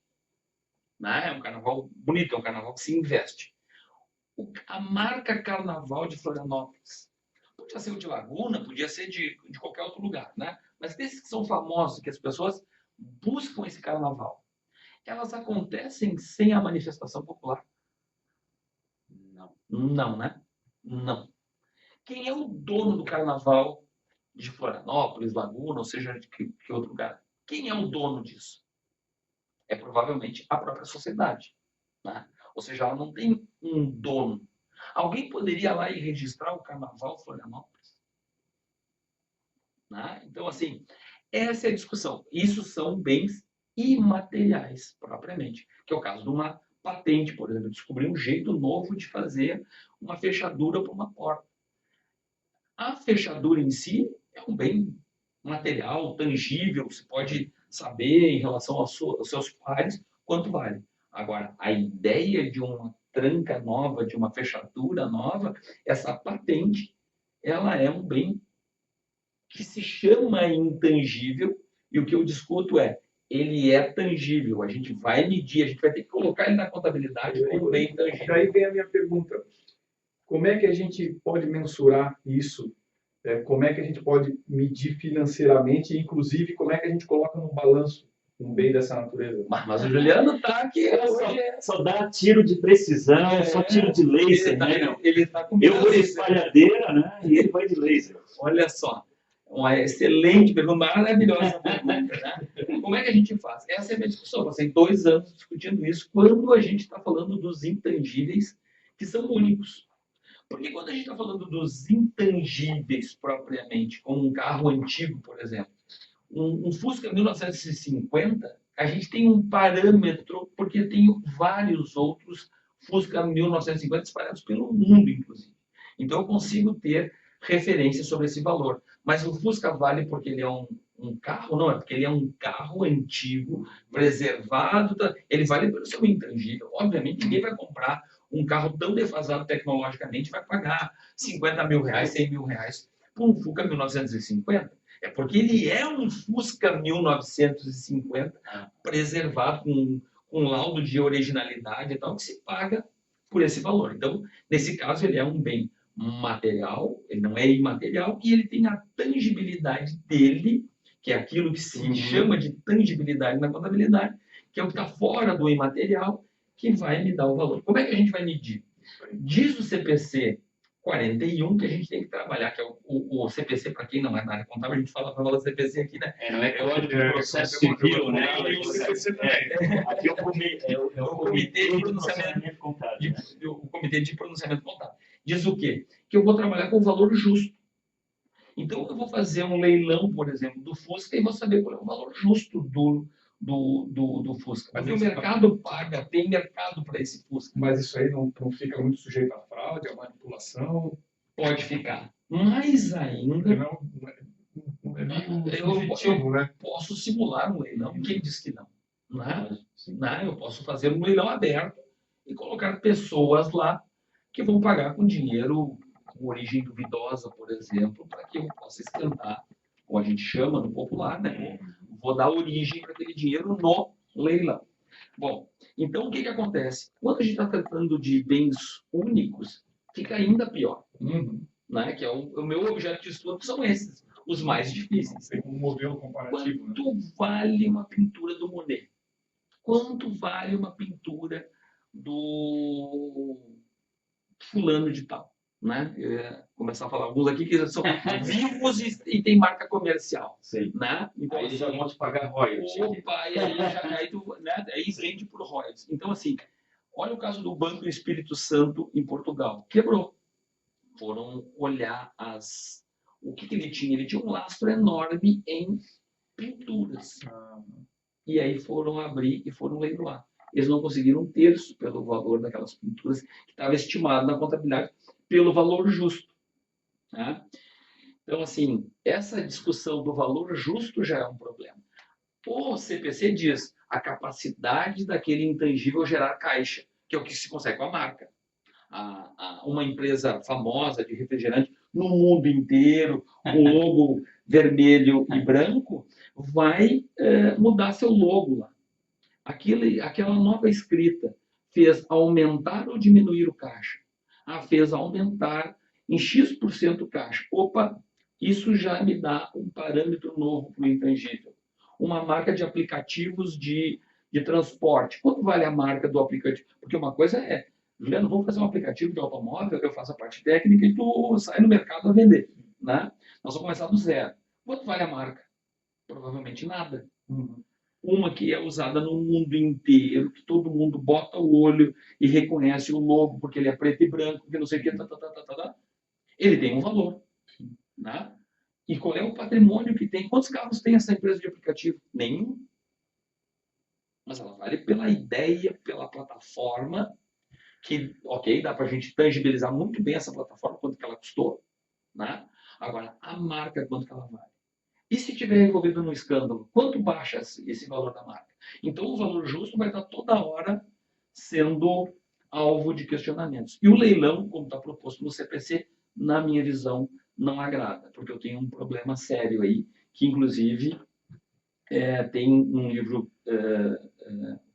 Né? É um carnaval bonito, é um carnaval que se investe. A marca Carnaval de Florianópolis podia ser o de Laguna, podia ser de qualquer outro lugar, né? Mas desses que são famosos, que as pessoas buscam esse carnaval, elas acontecem sem a manifestação popular? Não. Não, né? Não. Quem é o dono do carnaval de Florianópolis, Laguna, ou seja, de que outro lugar? Quem é o dono disso? É provavelmente a própria sociedade, né? Ou seja, ela não tem um dono. Alguém poderia lá e registrar o Carnaval Florianópolis? Né? Então, assim, essa é a discussão. Isso são bens imateriais, propriamente, que é o caso de uma patente, por exemplo, descobrir um jeito novo de fazer uma fechadura para uma porta. A fechadura em si é um bem material, tangível, você pode saber em relação aos seus pares quanto vale. Agora, a ideia de uma tranca nova, de uma fechadura nova, essa patente, ela é um bem que se chama intangível, e o que eu discuto é, ele é tangível, a gente vai medir, a gente vai ter que colocar ele na contabilidade como bem tangível. Daí vem a minha pergunta, como é que a gente pode mensurar isso? Como é que a gente pode medir financeiramente, inclusive como é que a gente coloca no balanço um bem dessa natureza? Mas o Juliano está aqui hoje. Só dá tiro de precisão, só tiro de laser, né? Ele tá com Eu vou de espalhadeira, né? E ele vai de laser. Olha só, uma excelente pergunta, maravilhosa pergunta, né? Como é que a gente faz? Essa é a minha discussão. Passei 2 anos discutindo isso quando a gente está falando dos intangíveis que são únicos. Porque quando a gente está falando dos intangíveis propriamente, como um carro antigo, por exemplo, um Fusca 1950, a gente tem um parâmetro, porque tem vários outros Fusca 1950 espalhados pelo mundo, inclusive. Então eu consigo ter referência sobre esse valor. Mas o Fusca vale porque ele é um carro? Não, é porque ele é um carro antigo, preservado, ele vale pelo seu intangível. Obviamente, ninguém vai comprar um carro tão defasado tecnologicamente, vai pagar 50 mil reais, 100 mil reais por um Fusca 1950. É porque ele é um Fusca 1950 preservado com laudo de originalidade e tal, que se paga por esse valor. Então, nesse caso, ele é um bem material, ele não é imaterial, e ele tem a tangibilidade dele, que é aquilo que se chama de tangibilidade na contabilidade, que é o que está fora do imaterial, que vai me dar o valor. Como é que a gente vai medir? Diz o CPC 41 que a gente tem que trabalhar, que é o CPC, para quem não é da área contábil, a gente fala CPC aqui, né? Não é Código de Processo Civil, né? Aqui é o Comitê de Pronunciamento Contábil. O Comitê de Pronunciamento Contábil. Diz o quê? Que eu vou trabalhar com o valor justo. Então, eu vou fazer um leilão, por exemplo, do Fusca e vou saber qual é o valor justo do Fusca. Porque o mercado paga, tem mercado para esse Fusca. Mas isso aí não fica muito sujeito à fraude, à manipulação? Pode ficar. Mais ainda, Não é meio subjetivo, né? Posso simular um leilão. Quem diz que não? Não, eu posso fazer um leilão aberto e colocar pessoas lá que vão pagar com dinheiro com origem duvidosa, por exemplo, para que eu possa esquentar, como a gente chama no popular, né? Vou dar origem para aquele dinheiro no leilão. Bom, então o que acontece? Quando a gente está tratando de bens únicos, fica ainda pior. Né? Que é o meu objeto de estudo são esses, os mais difíceis. Tem um modelo comparativo. Quanto vale uma pintura do Monet? Quanto vale uma pintura do fulano de tal? né? Eu ia começar a falar alguns aqui que são vivos e tem marca comercial, Sim. né? Então, Aí eles já vão te pagar royalties. opa, e aí tu, né? Aí vende por royalties. Então, assim, olha o caso do Banco Espírito Santo em Portugal. Quebrou. Foram olhar o que ele tinha. Ele tinha um lastro enorme em pinturas. E aí foram abrir e foram leiloar. Eles não conseguiram um terço pelo valor daquelas pinturas que estava estimado na contabilidade pelo valor justo. Né? Então, assim, essa discussão do valor justo já é um problema. O CPC diz a capacidade daquele intangível gerar caixa, que é o que se consegue com a marca. Uma empresa famosa de refrigerante no mundo inteiro, com logo vermelho e branco, vai mudar seu logo lá. Aquela nova escrita fez aumentar ou diminuir o caixa? Fez aumentar em X% o caixa. Opa, isso já me dá um parâmetro novo para o intangível. Uma marca de aplicativos de transporte. Quanto vale a marca do aplicativo? Porque uma coisa é, Juliano, vamos fazer um aplicativo de automóvel, eu faço a parte técnica e tu sai no mercado a vender. Né? Nós vamos começar do zero. Quanto vale a marca? Provavelmente nada. Uma que é usada no mundo inteiro, que todo mundo bota o olho e reconhece o logo, porque ele é preto e branco, porque não sei o que, ele tem um valor. Né? E qual é o patrimônio que tem? Quantos carros tem essa empresa de aplicativo? Nenhum. Mas ela vale pela ideia, pela plataforma, que, ok, dá para a gente tangibilizar muito bem essa plataforma, quanto que ela custou. Né? Agora, a marca, quanto que ela vale? E se tiver envolvido no escândalo, quanto baixa esse valor da marca? Então, o valor justo vai estar toda hora sendo alvo de questionamentos. E o leilão, como está proposto no CPC, na minha visão, não agrada, porque eu tenho um problema sério aí, que inclusive tem um livro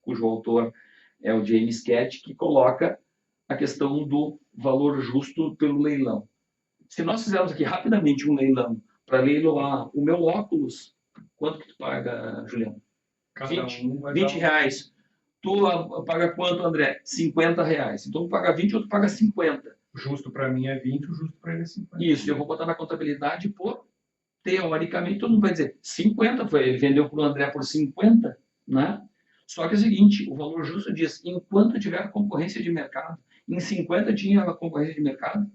cujo autor é o James Catt, que coloca a questão do valor justo pelo leilão. Se nós fizermos aqui rapidamente um leilão para leiloar o meu óculos, quanto que tu paga, Juliano? 20 reais. Tu paga quanto, André? 50 reais. Então tu paga 20 ou tu paga 50. O justo para mim é 20, o justo para ele é 50. Isso, eu vou botar na contabilidade por, teoricamente, todo mundo vai dizer 50, ele vendeu para o André por 50, né? Só que é o seguinte, o valor justo diz, enquanto tiver concorrência de mercado, em 50 tinha a concorrência de mercado?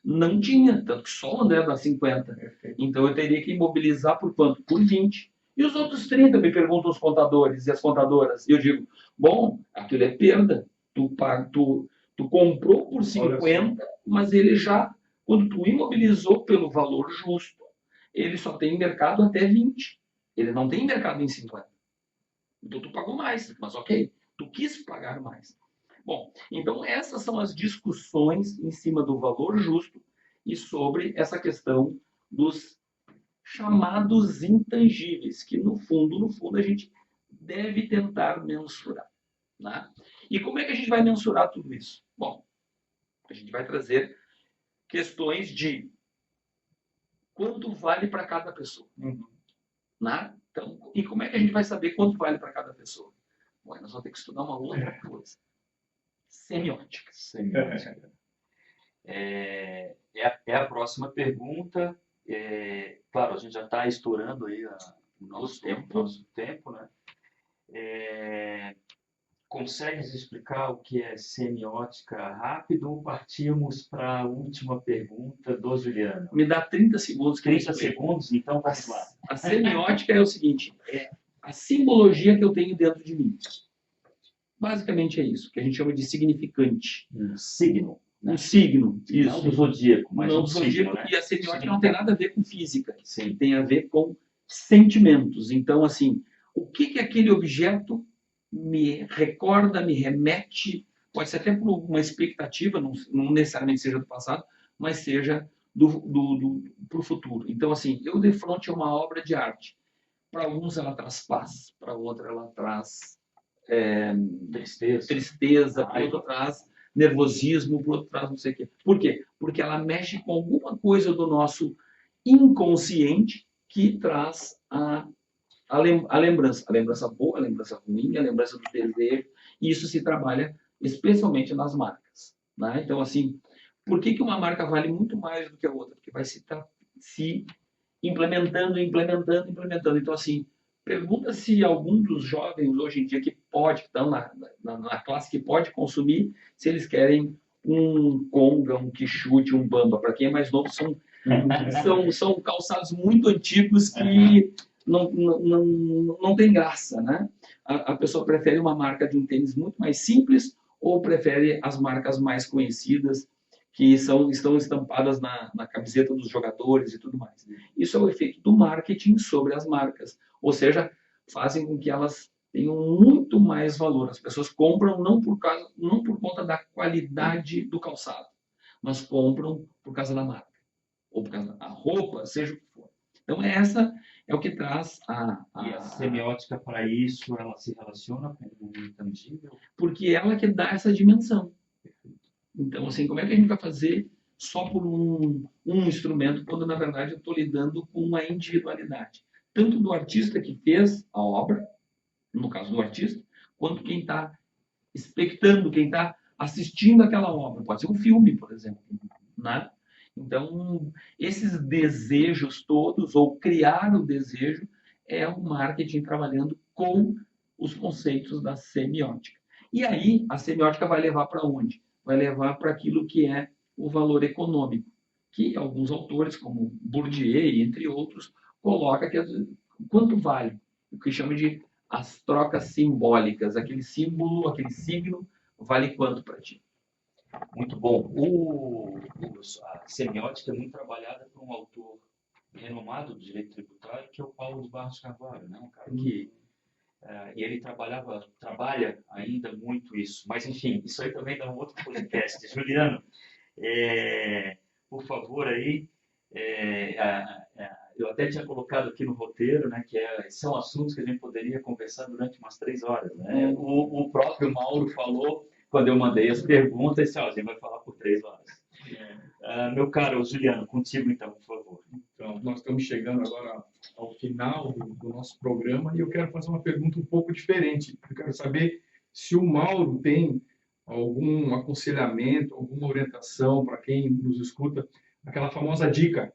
Não tinha, tanto que só o André dá 50. Então eu teria que imobilizar por quanto? Por 20. E os outros 30, me perguntam os contadores e as contadoras. E eu digo, bom, aquilo é perda. Tu comprou por 50, mas ele já, quando tu imobilizou pelo valor justo, ele só tem mercado até 20. Ele não tem mercado em 50. Então tu pagou mais, mas ok, tu quis pagar mais. Bom, então essas são as discussões em cima do valor justo e sobre essa questão dos chamados intangíveis, que no fundo a gente deve tentar mensurar. Né? E como é que a gente vai mensurar tudo isso? Bom, a gente vai trazer questões de quanto vale para cada pessoa. Né? Então, e como é que a gente vai saber quanto vale para cada pessoa? Bom, nós vamos ter que estudar uma outra coisa. Semiótica. É a próxima pergunta. Claro, a gente já está estourando aí o nosso tempo, né? Consegues explicar o que é semiótica rápido ou partimos para a última pergunta do Juliano? Me dá 30 segundos. 30 segundos? Então, vamos lá. A semiótica é o seguinte, é a simbologia que eu tenho dentro de mim. Basicamente é isso, que a gente chama de significante. Um signo. Um signo, isso. Não do zodíaco, mas não um do zodíaco, signo, né? E a semiótica não tem nada a ver com física. Sim. Tem a ver com sentimentos. Então, assim, o que aquele objeto me recorda, me remete, pode ser até por uma expectativa, não necessariamente seja do passado, mas seja para o futuro. Então, assim, eu de frente a uma obra de arte. Para alguns ela traz paz, para outra ela traz tristeza, para outro traz nervosismo, para outro traz não sei o quê. Por quê? Porque ela mexe com alguma coisa do nosso inconsciente que traz a lembrança. A lembrança boa, a lembrança ruim, a lembrança do desejo. E isso se trabalha especialmente nas marcas. Né? Então, assim, Por que que uma marca vale muito mais do que a outra? Porque vai se implementando, implementando, implementando. Então, assim, pergunta se algum dos jovens hoje em dia que pode, que estão na classe que pode consumir, se eles querem um Conga, um Quixute, um Bamba. Para quem é mais novo, são calçados muito antigos que não tem graça, né? A pessoa prefere uma marca de um tênis muito mais simples ou prefere as marcas mais conhecidas que estão estampadas na camiseta dos jogadores e tudo mais. Isso é o efeito do marketing sobre as marcas, ou seja, fazem com que elas tenham muito mais valor. As pessoas compram não por conta da qualidade do calçado, mas compram por causa da marca, ou por causa da roupa, seja o que for. Então, essa é o que traz E a semiótica para isso, ela se relaciona com o intangível? Porque ela que dá essa dimensão. Então, assim, como é que a gente vai fazer só por um instrumento, quando na verdade eu estou lidando com uma individualidade? Tanto do artista que fez a obra, no caso do artista, quanto quem está expectando, quem está assistindo aquela obra. Pode ser um filme, por exemplo. Né? Então, esses desejos todos, ou criar o desejo, é o marketing trabalhando com os conceitos da semiótica. E aí, a semiótica vai levar para onde? Vai levar para aquilo que é o valor econômico, que alguns autores, como Bourdieu, entre outros, coloca que quanto vale o que chama de as trocas simbólicas, aquele símbolo, aquele signo, vale quanto para ti? Muito bom. A semiótica é muito trabalhada por um autor renomado do direito tributário, que é o Paulo de Barros Carvalho, né? Um cara que e ele trabalha ainda muito isso. Mas, enfim, isso aí também dá um outro podcast. Juliano, por favor, aí, eu até tinha colocado aqui no roteiro, né, que são assuntos que a gente poderia conversar durante umas 3 horas. Né? O próprio Mauro falou, quando eu mandei as perguntas, disse, a gente vai falar por 3 horas. Meu caro Juliano, contigo então, por favor. Então, nós estamos chegando agora ao final do nosso programa e eu quero fazer uma pergunta um pouco diferente. Eu quero saber se o Mauro tem algum aconselhamento, alguma orientação para quem nos escuta, aquela famosa dica.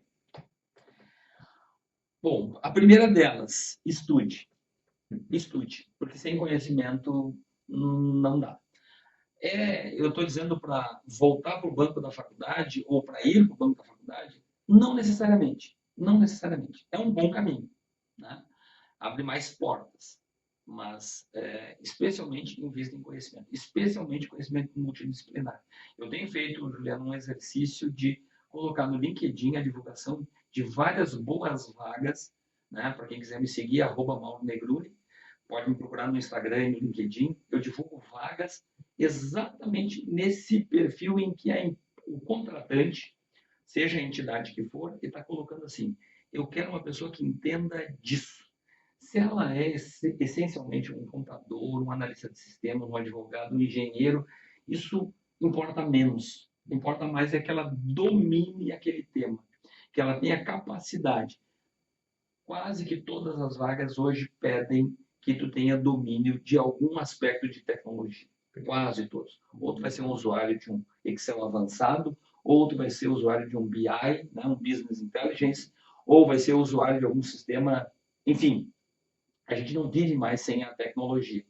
Bom, a primeira delas, estude. Estude, porque sem conhecimento não dá. Eu estou dizendo para voltar para o banco da faculdade ou para ir para o banco da faculdade? Não necessariamente. Não necessariamente. É um bom caminho. Né? Abre mais portas. Mas, especialmente, invista em conhecimento. Especialmente conhecimento multidisciplinar. Eu tenho feito, Juliano, um exercício de colocar no LinkedIn a divulgação de várias boas vagas, né? Para quem quiser me seguir, @MauroNegruni. Pode me procurar no Instagram e no LinkedIn. Eu divulgo vagas exatamente nesse perfil em que o contratante, seja a entidade que for, está colocando assim: eu quero uma pessoa que entenda disso. Se ela é essencialmente um contador, um analista de sistemas, um advogado, um engenheiro, isso importa menos. Importa mais é que ela domine aquele tema, que ela tenha capacidade. Quase que todas as vagas hoje pedem que tu tenha domínio de algum aspecto de tecnologia. Quase todos. Ou tu vai ser um usuário de um Excel avançado, ou tu vai ser usuário de um BI, né, um Business Intelligence, ou vai ser usuário de algum sistema. Enfim, a gente não vive mais sem a tecnologia.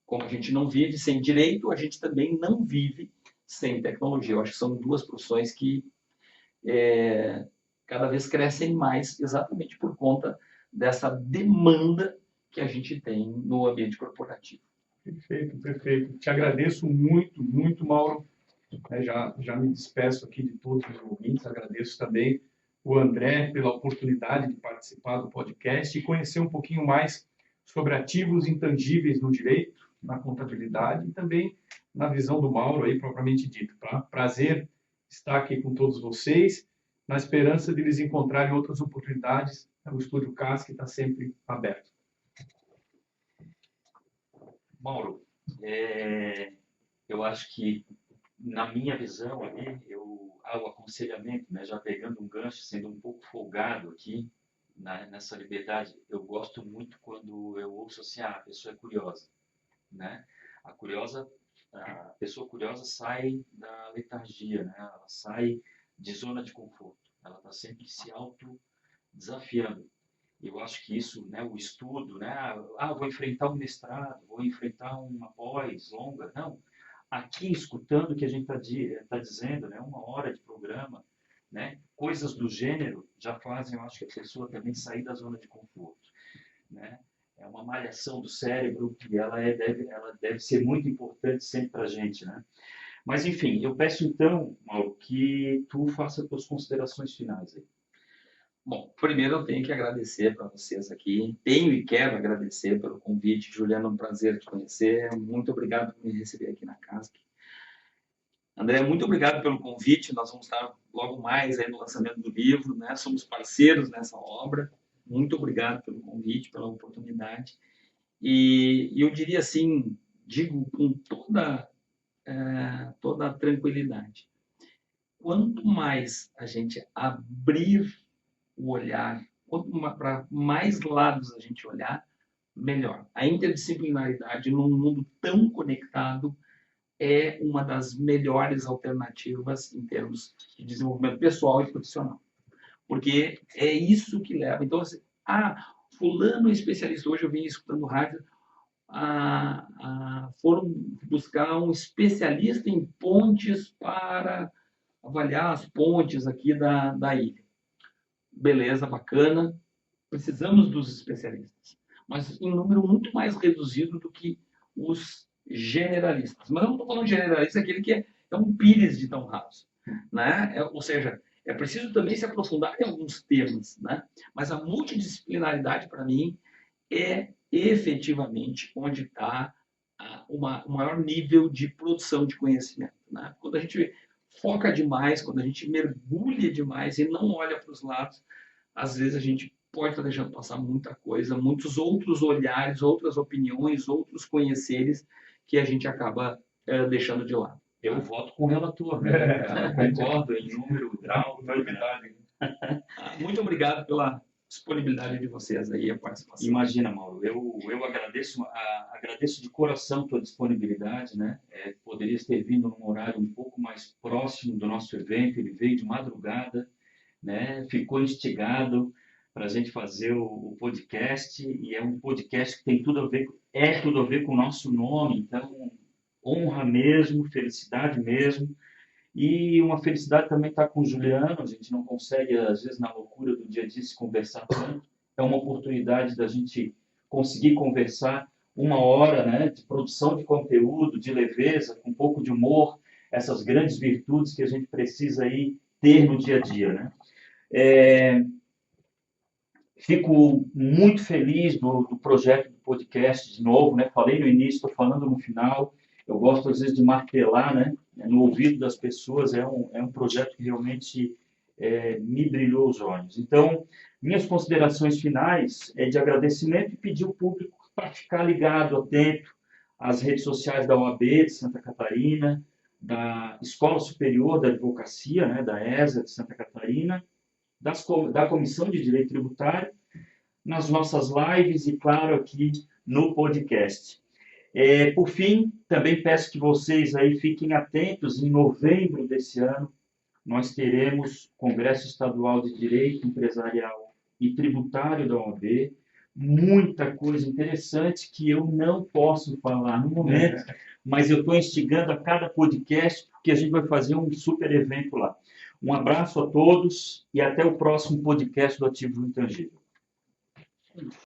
Como a gente não vive sem direito, a gente também não vive sem tecnologia. Eu acho que são duas profissões que cada vez crescem mais, exatamente por conta dessa demanda que a gente tem no ambiente corporativo. Perfeito, perfeito. Te agradeço muito, muito, Mauro. Já me despeço aqui de todos os ouvintes. Agradeço também o André pela oportunidade de participar do podcast e conhecer um pouquinho mais sobre ativos intangíveis no direito, na contabilidade e também na visão do Mauro aí propriamente dito. Tá? Prazer estar aqui com todos vocês, na esperança de eles encontrarem outras oportunidades. O Estúdio Casque está sempre aberto. Mauro, eu acho que, na minha visão ali, o aconselhamento, né, já pegando um gancho, sendo um pouco folgado aqui, nessa liberdade, eu gosto muito quando eu ouço assim, a pessoa é curiosa, né? A curiosa, a pessoa curiosa sai da letargia, né? Ela sai de zona de conforto. Ela está sempre se auto-desafiando. Eu acho que isso, né, o estudo, né, vou enfrentar um mestrado, vou enfrentar uma pós longa, não. Aqui, escutando o que a gente tá dizendo, né, 1 hora de programa, né, coisas do gênero já fazem, eu acho que a pessoa também sair da zona de conforto, né? É uma malhação do cérebro que ela deve ser muito importante sempre para a gente, né? Mas, enfim, eu peço então, Mauro, que tu faça as tuas considerações finais aí. Bom, primeiro eu tenho que agradecer para vocês aqui. Tenho e quero agradecer pelo convite. Juliano, é um prazer te conhecer. Muito obrigado por me receber aqui na CASP. André, muito obrigado pelo convite. Nós vamos estar logo mais aí no lançamento do livro, né? Somos parceiros nessa obra. Muito obrigado pelo convite, pela oportunidade. E eu diria assim, digo com toda a tranquilidade, quanto mais a gente abrir o olhar, para mais lados a gente olhar, melhor. A interdisciplinaridade num mundo tão conectado é uma das melhores alternativas em termos de desenvolvimento pessoal e profissional. Porque é isso que leva. Então, assim, fulano é especialista. Hoje eu vim escutando rádio, foram buscar um especialista em pontes para avaliar as pontes aqui da ilha. Beleza, bacana, precisamos dos especialistas, mas em número muito mais reduzido do que os generalistas. Mas eu não estou falando de generalista, aquele que é um pires de tão raso, né? Ou seja, é preciso também se aprofundar em alguns temas, né? Mas a multidisciplinaridade, para mim, é efetivamente onde está o maior nível de produção de conhecimento, né? Quando a gente foca demais, quando a gente mergulha demais e não olha para os lados, às vezes a gente pode estar deixando passar muita coisa, muitos outros olhares, outras opiniões, outros conheceres que a gente acaba deixando de lado. Eu voto com o relator, né? Concordo em número, grau, novidade. Muito obrigado pela disponibilidade de vocês aí, a participação. Imagina, Mauro, eu agradeço de coração a tua disponibilidade, né? Poderias ter vindo num horário um pouco mais próximo do nosso evento, ele veio de madrugada, né? Ficou instigado para a gente fazer o podcast, e é um podcast que tem tudo a ver com o nosso nome, então honra mesmo, felicidade mesmo. E uma felicidade também estar com o Juliano, a gente não consegue, às vezes, na loucura do dia a dia, se conversar tanto. É uma oportunidade da gente conseguir conversar 1 hora, né, de produção de conteúdo, de leveza, com um pouco de humor, essas grandes virtudes que a gente precisa aí ter no dia a dia, né? Fico muito feliz do projeto do podcast de novo, né? Falei no início, estou falando no final. Eu gosto, às vezes, de martelar, né, no ouvido das pessoas. É um projeto que realmente me brilhou os olhos. Então, minhas considerações finais é de agradecimento e pedir ao público para ficar ligado, atento às redes sociais da OAB de Santa Catarina, da Escola Superior da Advocacia, né, da ESA de Santa Catarina, da Comissão de Direito Tributário, nas nossas lives e, claro, aqui no podcast. Por fim, também peço que vocês aí fiquem atentos. Em novembro desse ano, nós teremos Congresso Estadual de Direito Empresarial e Tributário da OAB. Muita coisa interessante que eu não posso falar no momento, mas eu estou instigando a cada podcast, porque a gente vai fazer um super evento lá. Um abraço a todos e até o próximo podcast do Ativo Intangível.